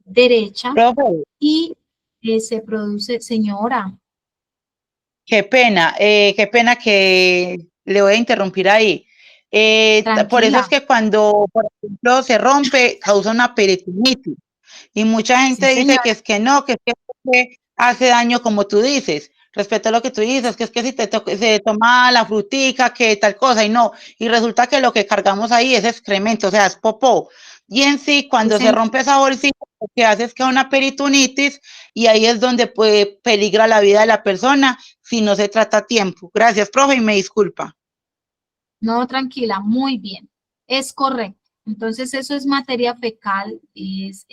derecha Profe, y se produce, señora, qué pena que le voy a interrumpir ahí. Por eso es tranquila, que cuando, por ejemplo, se rompe, causa una peritonitis. Y mucha sí gente dice que señora, es que no, que es que hace daño como tú dices. Respecto a lo que tú dices, que es que si se toma la frutica, que tal cosa, y no. Y resulta que lo que cargamos ahí es excremento, o sea, es popó. Y en sí, sí cuando se señora. rompe esa bolsita, lo que hace es que una peritonitis y ahí es donde peligra la vida de la persona si no se trata a tiempo. Gracias, profe, y me disculpa. No, tranquila, muy bien. Es correcto. Entonces, eso es materia fecal, es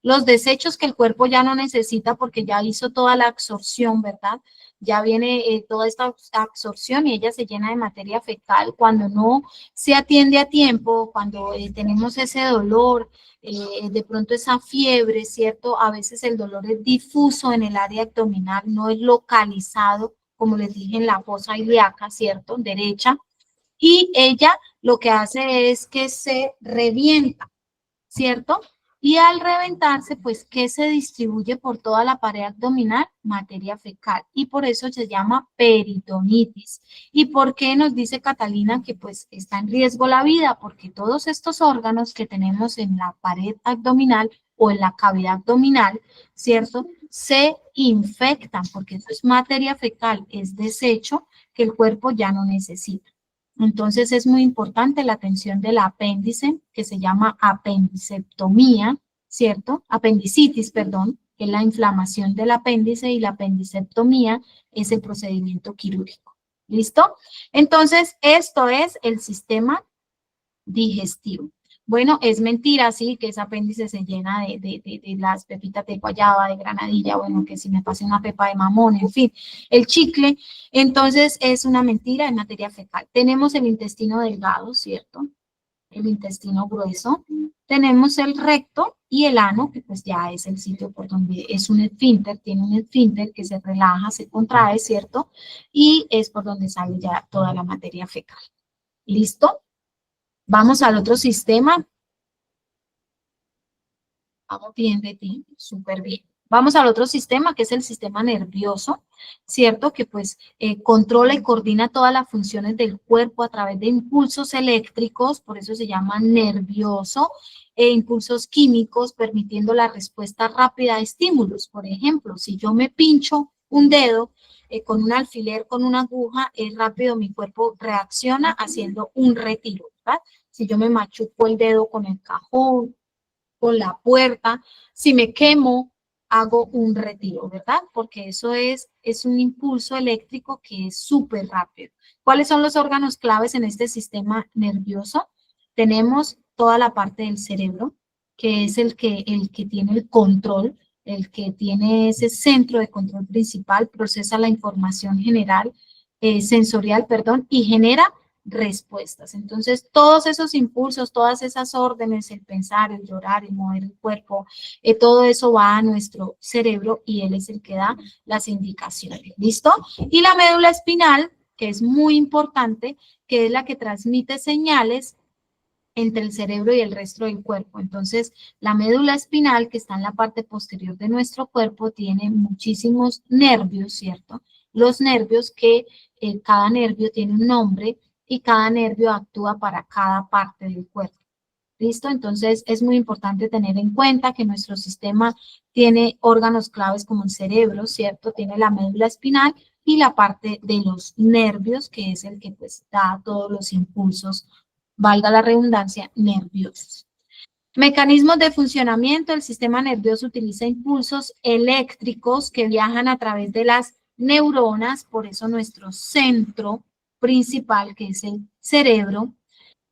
los desechos que el cuerpo ya no necesita porque ya hizo toda la absorción, ¿verdad? Ya viene toda esta absorción y ella se llena de materia fecal cuando no se atiende a tiempo, cuando tenemos ese dolor, de pronto esa fiebre, ¿cierto? A veces el dolor es difuso en el área abdominal, no es localizado, como les dije, en la fosa ilíaca, ¿cierto? Derecha y ella lo que hace es que se revienta, ¿cierto? Y al reventarse, pues, ¿qué se distribuye por toda la pared abdominal? Materia fecal. Y por eso se llama peritonitis. ¿Y por qué nos dice Catalina que pues está en riesgo la vida? Porque todos estos órganos que tenemos en la pared abdominal o en la cavidad abdominal, ¿cierto? Se infectan porque eso es materia fecal, es desecho que el cuerpo ya no necesita. Entonces es muy importante la atención del apéndice, que se llama apendicectomía, ¿cierto? Apendicitis, perdón, que es la inflamación del apéndice y la apendicectomía es el procedimiento quirúrgico. ¿Listo? Entonces, esto es el sistema digestivo. Bueno, es mentira, sí, que ese apéndice se llena de las pepitas de guayaba, de granadilla, bueno, que si me pase una pepa de mamón, en fin, el chicle. Entonces, es una mentira en materia fecal. Tenemos el intestino delgado, ¿cierto? El intestino grueso. Tenemos el recto y el ano, que pues ya es el sitio por donde es un esfínter, tiene un esfínter que se relaja, se contrae, ¿cierto? Y es por donde sale ya toda la materia fecal. ¿Listo? Vamos al otro sistema. Vamos bien de ti, súper bien. Vamos al otro sistema, que es el sistema nervioso, ¿cierto? Que pues controla y coordina todas las funciones del cuerpo a través de impulsos eléctricos, por eso se llama nervioso, e impulsos químicos, permitiendo la respuesta rápida a estímulos. Por ejemplo, si yo me pincho un dedo, con un alfiler, con una aguja, es rápido, mi cuerpo reacciona haciendo un retiro, ¿verdad? Si yo me machuco el dedo con el cajón, con la puerta, si me quemo, hago un retiro, ¿verdad? Porque eso es un impulso eléctrico que es súper rápido. ¿Cuáles son los órganos claves en este sistema nervioso? Tenemos toda la parte del cerebro, que es el que tiene el control, el que tiene ese centro de control principal, procesa la información general, sensorial, perdón, y genera respuestas. Entonces, todos esos impulsos, todas esas órdenes, el pensar, el llorar, el mover el cuerpo, todo eso va a nuestro cerebro y él es el que da las indicaciones. ¿Listo? Y la médula espinal, que es muy importante, que es la que transmite señales entre el cerebro y el resto del cuerpo. Entonces, la médula espinal, que está en la parte posterior de nuestro cuerpo, tiene muchísimos nervios, ¿cierto? Los nervios que cada nervio tiene un nombre y cada nervio actúa para cada parte del cuerpo. ¿Listo? Entonces, es muy importante tener en cuenta que nuestro sistema tiene órganos claves como el cerebro, ¿cierto? Tiene la médula espinal y la parte de los nervios, que es el que pues da todos los impulsos, valga la redundancia, nerviosos. Mecanismos de funcionamiento. El sistema nervioso utiliza impulsos eléctricos que viajan a través de las neuronas, por eso nuestro centro principal, que es el cerebro,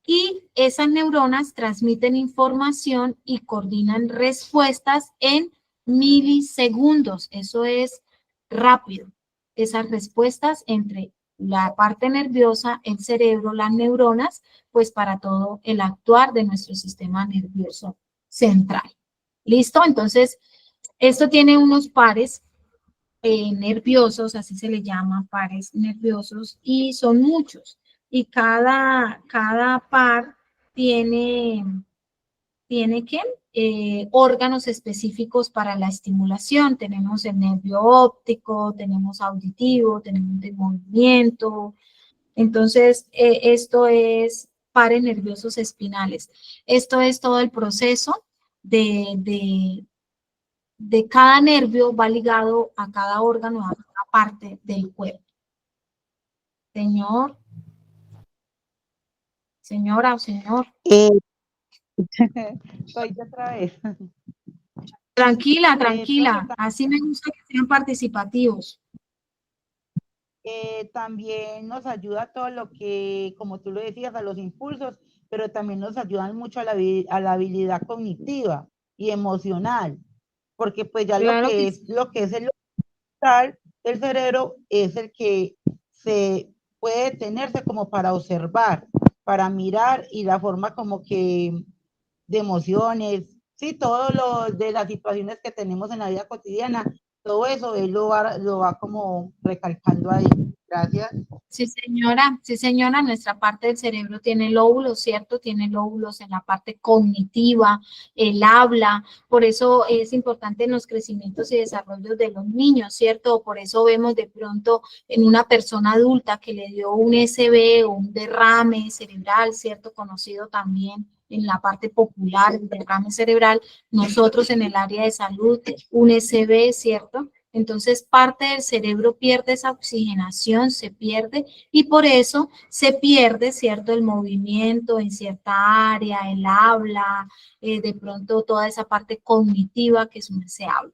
y esas neuronas transmiten información y coordinan respuestas en milisegundos. Eso es rápido. Esas respuestas entre la parte nerviosa, el cerebro, las neuronas, pues para todo el actuar de nuestro sistema nervioso central. ¿Listo? Entonces, esto tiene unos pares nerviosos, así se le llama, pares nerviosos, y son muchos. Y cada par tiene ¿qué? Órganos específicos para la estimulación. Tenemos el nervio óptico, tenemos auditivo, tenemos de movimiento. Entonces, esto es pares nerviosos espinales. Esto es todo el proceso de cada nervio, va ligado a cada órgano, a cada parte del cuerpo. Señor, señora o señor. Soy yo otra vez. Tranquila, tranquila. Así me gusta que sean participativos. También nos ayuda todo lo que, como tú lo decías, a los impulsos, pero también nos ayudan mucho a la habilidad cognitiva y emocional, porque pues ya Claro lo que es el mental del cerebro es el que se puede detenerse como para observar, para mirar y la forma como que de emociones, sí, todo lo de las situaciones que tenemos en la vida cotidiana, todo eso él lo va como recalcando ahí. Gracias. Sí, señora, nuestra parte del cerebro tiene lóbulos, ¿cierto? Tiene lóbulos en la parte cognitiva, el habla, por eso es importante en los crecimientos y desarrollos de los niños, ¿cierto? Por eso vemos de pronto en una persona adulta que le dio un SB o un derrame cerebral, ¿cierto? Conocido también en la parte popular, el derrame cerebral, nosotros en el área de salud, un SB, ¿cierto? Entonces, parte del cerebro pierde esa oxigenación, se pierde, y por eso se pierde, ¿cierto?, el movimiento en cierta área, el habla, de pronto toda esa parte cognitiva que se habla.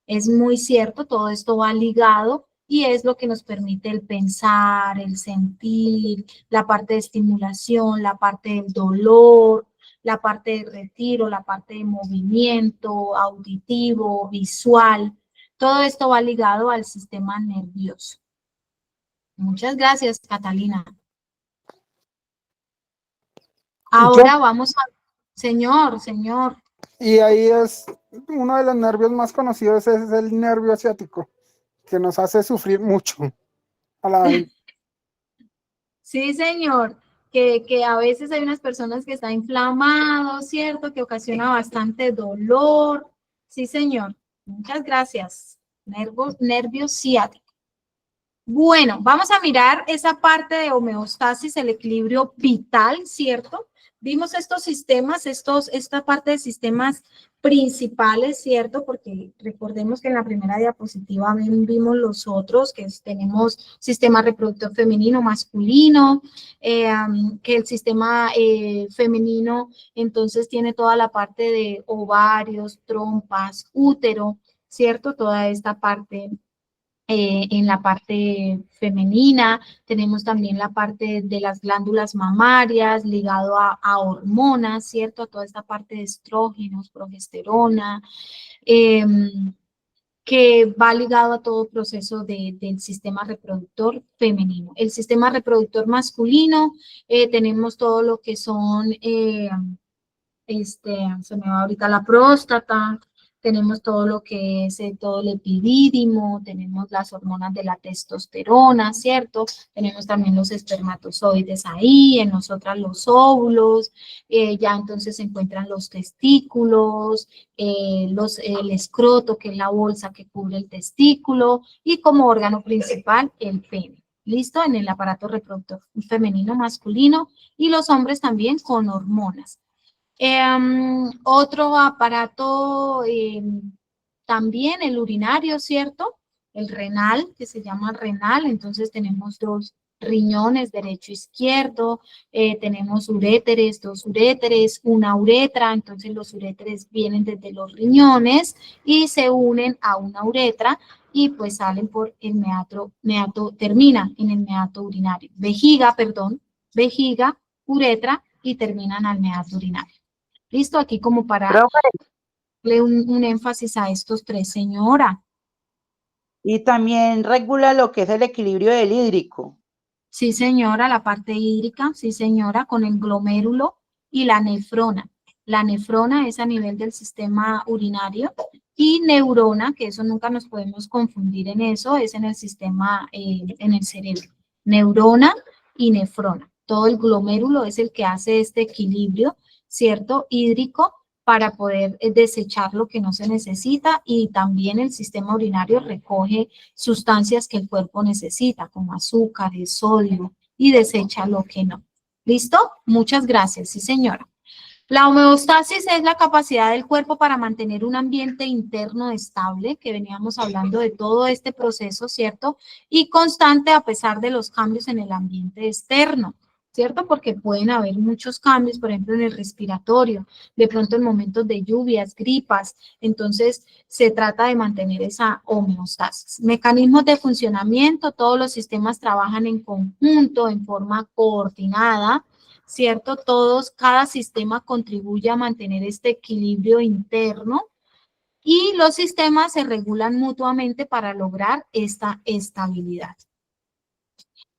Es muy cierto, todo esto va ligado y es lo que nos permite el pensar, el sentir, la parte de estimulación, la parte del dolor, la parte de retiro, la parte de movimiento auditivo, visual. Todo esto va ligado al sistema nervioso. Muchas gracias, Catalina. Ahora vamos a... Señor. Y ahí es uno de los nervios más conocidos, es el nervio ciático, que nos hace sufrir mucho. Sí, señor. Que a veces hay unas personas que están inflamados, ¿cierto? Que ocasiona bastante dolor. Sí, señor. Muchas gracias. Nervio ciático. Bueno, vamos a mirar esa parte de homeostasis, el equilibrio vital, ¿cierto? vimos estos sistemas, esta parte de sistemas principales, ¿cierto? Porque recordemos que en la primera diapositiva vimos los otros, tenemos sistema reproductor femenino, masculino, que el sistema femenino entonces tiene toda la parte de ovarios, trompas, útero, ¿cierto? Toda esta parte. En la parte femenina, tenemos también la parte de las glándulas mamarias, ligado a hormonas, ¿cierto? A toda esta parte de estrógenos, progesterona, que va ligado a todo proceso del sistema reproductor femenino. El sistema reproductor masculino, tenemos todo lo que son, se me va ahorita la próstata, tenemos todo lo que es todo el epidídimo, tenemos las hormonas de la testosterona, ¿cierto? Tenemos también los espermatozoides ahí, en nosotras los óvulos, ya entonces se encuentran los testículos, el escroto, que es la bolsa que cubre el testículo, y como órgano principal, el pene. ¿Listo? En el aparato reproductor femenino, masculino, y los hombres también con hormonas. Otro aparato también, el urinario, ¿cierto? El renal, que se llama renal, entonces tenemos dos riñones, derecho e izquierdo, tenemos uréteres, dos uréteres, una uretra, entonces los uréteres vienen desde los riñones y se unen a una uretra y pues salen por el terminan en el meato urinario, vejiga, uretra y terminan al meato urinario. Listo, aquí como para darle un énfasis a estos tres, señora. Y también regula lo que es el equilibrio del hídrico. Sí, señora, la parte hídrica, sí, señora, con el glomérulo y la nefrona. La nefrona es a nivel del sistema urinario y neurona, que eso nunca nos podemos confundir en eso, es en el sistema, en el cerebro. Neurona y nefrona. Todo el glomérulo es el que hace este equilibrio, ¿cierto? Hídrico para poder desechar lo que no se necesita y también el sistema urinario recoge sustancias que el cuerpo necesita, como azúcares, sodio, y desecha lo que no. ¿Listo? Muchas gracias, sí señora. La homeostasis es la capacidad del cuerpo para mantener un ambiente interno estable, que veníamos hablando de todo este proceso, ¿cierto? Y constante a pesar de los cambios en el ambiente externo, ¿cierto? Porque pueden haber muchos cambios, por ejemplo, en el respiratorio, de pronto en momentos de lluvias, gripas, entonces se trata de mantener esa homeostasis. Mecanismos de funcionamiento, todos los sistemas trabajan en conjunto, en forma coordinada, ¿cierto? Cada sistema contribuye a mantener este equilibrio interno y los sistemas se regulan mutuamente para lograr esta estabilidad.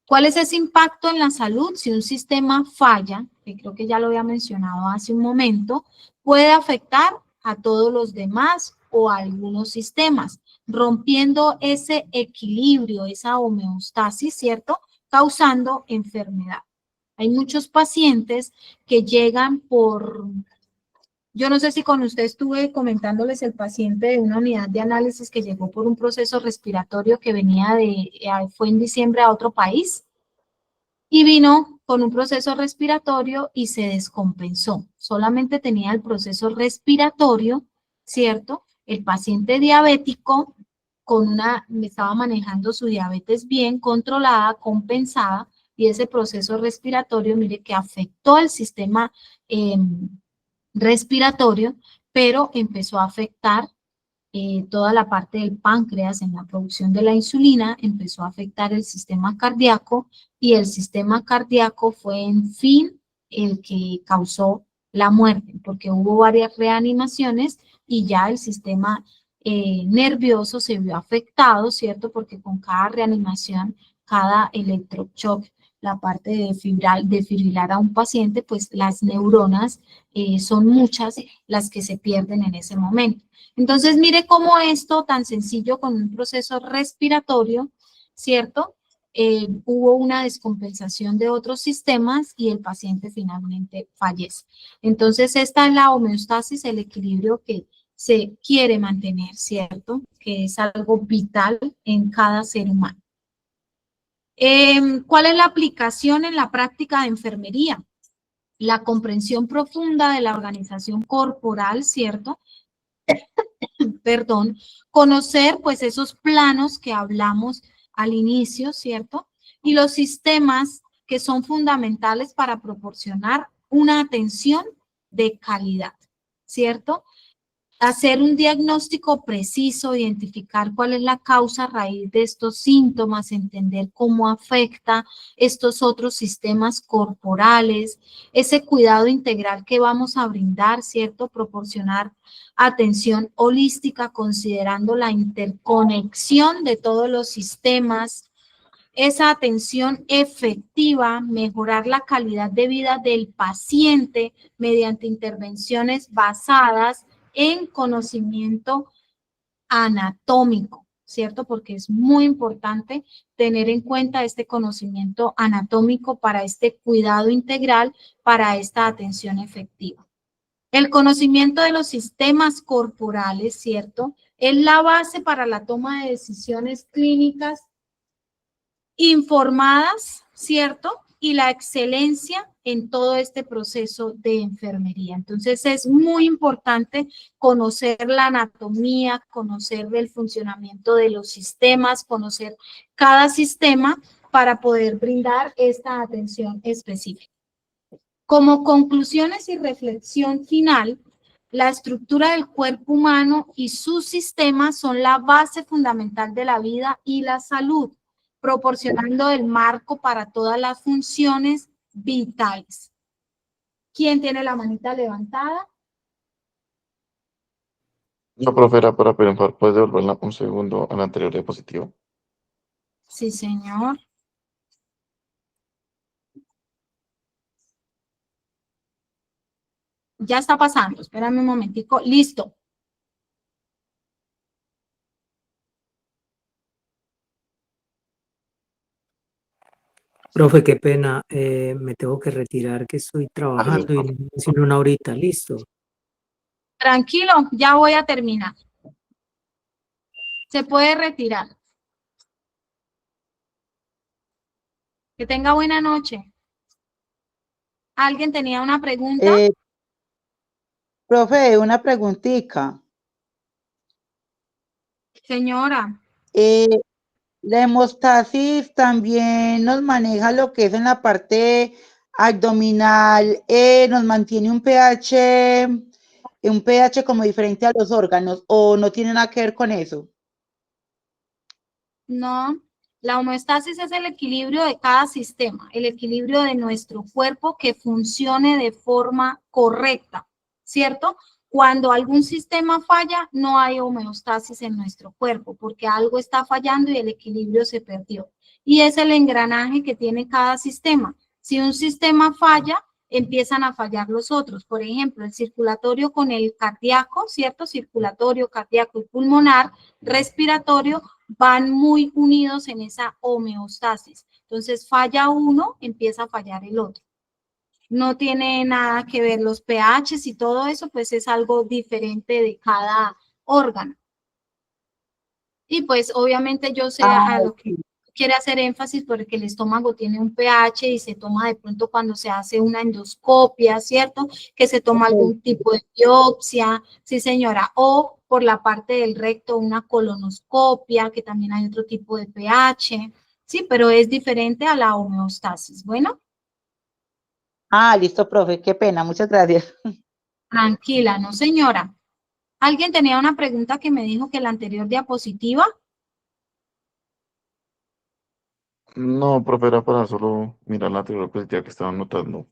¿Cuál es ese impacto en la salud? Si un sistema falla, que creo que ya lo había mencionado hace un momento, puede afectar a todos los demás o a algunos sistemas, rompiendo ese equilibrio, esa homeostasis, ¿cierto? Causando enfermedad. Hay muchos pacientes que llegan yo no sé si con usted estuve comentándoles el paciente de una unidad de análisis que llegó por un proceso respiratorio que venía fue en diciembre a otro país y vino con un proceso respiratorio y se descompensó. Solamente tenía el proceso respiratorio, ¿cierto? El paciente diabético estaba manejando su diabetes bien controlada, compensada, y ese proceso respiratorio, mire que afectó el sistema respiratorio, pero empezó a afectar toda la parte del páncreas en la producción de la insulina, empezó a afectar el sistema cardíaco y el sistema cardíaco fue en fin el que causó la muerte, porque hubo varias reanimaciones y ya el sistema nervioso se vio afectado, ¿cierto? Porque con cada reanimación, cada electroshock, la parte de fibrilar a un paciente, pues las neuronas son muchas las que se pierden en ese momento. Entonces, mire cómo esto tan sencillo con un proceso respiratorio, ¿cierto? Hubo una descompensación de otros sistemas y el paciente finalmente fallece. Entonces, esta es la homeostasis, el equilibrio que se quiere mantener, ¿cierto? Que es algo vital en cada ser humano. ¿Cuál es la aplicación en la práctica de enfermería? la comprensión profunda de la organización corporal, ¿cierto? Perdón, conocer pues esos planos que hablamos al inicio, ¿cierto? Y los sistemas que son fundamentales para proporcionar una atención de calidad, ¿cierto? Hacer un diagnóstico preciso, identificar cuál es la causa raíz de estos síntomas, entender cómo afecta estos otros sistemas corporales, ese cuidado integral que vamos a brindar, ¿cierto? Proporcionar atención holística considerando la interconexión de todos los sistemas, esa atención efectiva, mejorar la calidad de vida del paciente mediante intervenciones basadas en conocimiento anatómico, ¿cierto? Porque es muy importante tener en cuenta este conocimiento anatómico para este cuidado integral, para esta atención efectiva. El conocimiento de los sistemas corporales, ¿cierto? Es la base para la toma de decisiones clínicas informadas, ¿cierto? Y la excelencia en todo este proceso de enfermería. Entonces es muy importante conocer la anatomía, conocer el funcionamiento de los sistemas, conocer cada sistema para poder brindar esta atención específica. Como conclusiones y reflexión final, la estructura del cuerpo humano y sus sistemas son la base fundamental de la vida y la salud, proporcionando el marco para todas las funciones vitales. ¿Quién tiene la manita levantada? No, profe, era para preguntar, ¿puedes devolverla un segundo a la anterior diapositiva? Sí, señor. Ya está pasando, espérame un momentico. Listo. Profe, qué pena, me tengo que retirar que estoy trabajando y en una horita, listo. Tranquilo, ya voy a terminar. Se puede retirar. Que tenga buena noche. ¿Alguien tenía una pregunta? Profe, una preguntita. Señora. La hemostasis también nos maneja lo que es en la parte abdominal, nos mantiene un pH como diferente a los órganos, o no tiene nada que ver con eso. No, la homeostasis es el equilibrio de cada sistema, el equilibrio de nuestro cuerpo que funcione de forma correcta, ¿cierto? Cuando algún sistema falla, no hay homeostasis en nuestro cuerpo porque algo está fallando y el equilibrio se perdió. Y es el engranaje que tiene cada sistema. Si un sistema falla, empiezan a fallar los otros. Por ejemplo, el circulatorio con el cardíaco, ¿cierto? Circulatorio, cardíaco y pulmonar, respiratorio, van muy unidos en esa homeostasis. Entonces falla uno, empieza a fallar el otro. No tiene nada que ver los pHs y todo eso, pues es algo diferente de cada órgano. Y pues obviamente yo sé a lo que quiere hacer énfasis porque el estómago tiene un pH y se toma de pronto cuando se hace una endoscopia, ¿cierto? Que se toma algún tipo de biopsia, sí señora, o por la parte del recto una colonoscopia, que también hay otro tipo de pH, sí, pero es diferente a la homeostasis. Bueno. Listo, profe, qué pena, muchas gracias. Tranquila, no señora. ¿Alguien tenía una pregunta que me dijo que la anterior diapositiva? No, profe, era para solo mirar la anterior diapositiva que estaba anotando.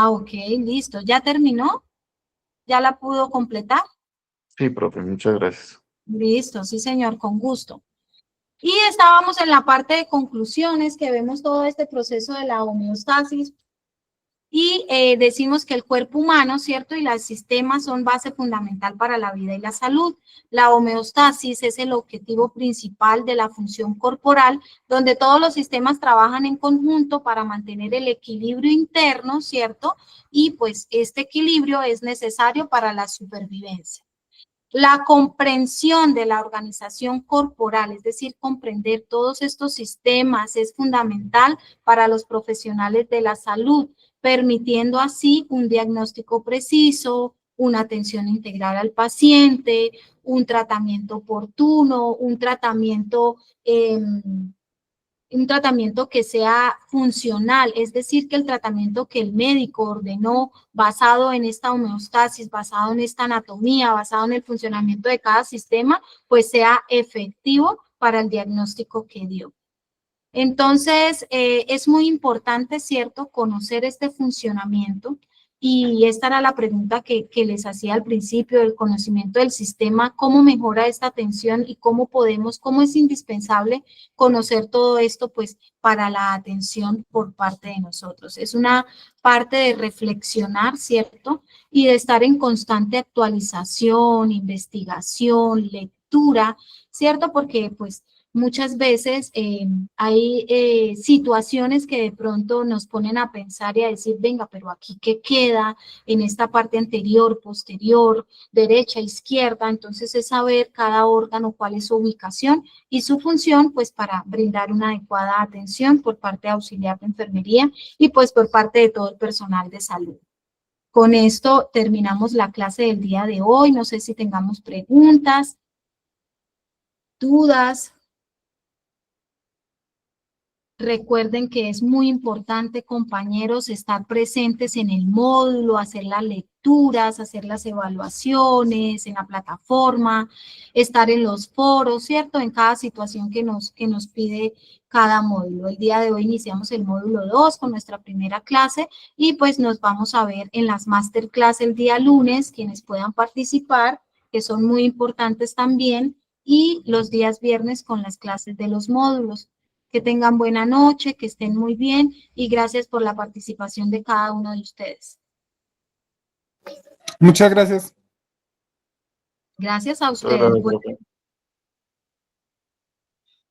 Ok, listo. ¿Ya terminó? ¿Ya la pudo completar? Sí, profe, muchas gracias. Listo, sí señor, con gusto. Y estábamos en la parte de conclusiones que vemos todo este proceso de la homeostasis y decimos que el cuerpo humano, ¿cierto? Y los sistemas son base fundamental para la vida y la salud. La homeostasis es el objetivo principal de la función corporal, donde todos los sistemas trabajan en conjunto para mantener el equilibrio interno, ¿cierto? Y pues este equilibrio es necesario para la supervivencia. La comprensión de la organización corporal, es decir, comprender todos estos sistemas, es fundamental para los profesionales de la salud, permitiendo así un diagnóstico preciso, una atención integral al paciente, un tratamiento oportuno, un tratamiento que sea funcional, es decir, que el tratamiento que el médico ordenó basado en esta homeostasis, basado en esta anatomía, basado en el funcionamiento de cada sistema, pues sea efectivo para el diagnóstico que dio. Entonces, es muy importante, ¿cierto?, conocer este funcionamiento, y esta era la pregunta que les hacía al principio, el conocimiento del sistema, cómo mejora esta atención y cómo es indispensable conocer todo esto, pues, para la atención por parte de nosotros. Es una parte de reflexionar, ¿cierto?, y de estar en constante actualización, investigación, lectura, ¿cierto?, porque, pues, muchas veces hay situaciones que de pronto nos ponen a pensar y a decir, venga, pero aquí qué queda en esta parte anterior, posterior, derecha, izquierda. Entonces es saber cada órgano cuál es su ubicación y su función, pues para brindar una adecuada atención por parte de auxiliar de enfermería y pues por parte de todo el personal de salud. Con esto terminamos la clase del día de hoy. No sé si tengamos preguntas, dudas. Recuerden que es muy importante, compañeros, estar presentes en el módulo, hacer las lecturas, hacer las evaluaciones en la plataforma, estar en los foros, ¿cierto? En cada situación que nos pide cada módulo. El día de hoy iniciamos el módulo 2 con nuestra primera clase y pues nos vamos a ver en las masterclass el día lunes, quienes puedan participar, que son muy importantes también, y los días viernes con las clases de los módulos. Que tengan buena noche, que estén muy bien y gracias por la participación de cada uno de ustedes. Muchas gracias. Gracias a Muchas ustedes. gracias, profe.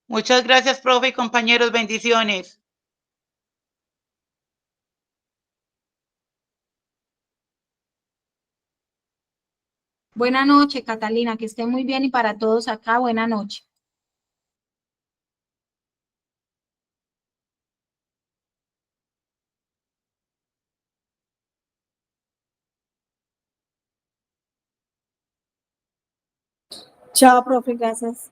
Muchas gracias, profe y compañeros. Bendiciones. Buena noche, Catalina, que estén muy bien y para todos acá, buena noche. Chao, profe, gracias.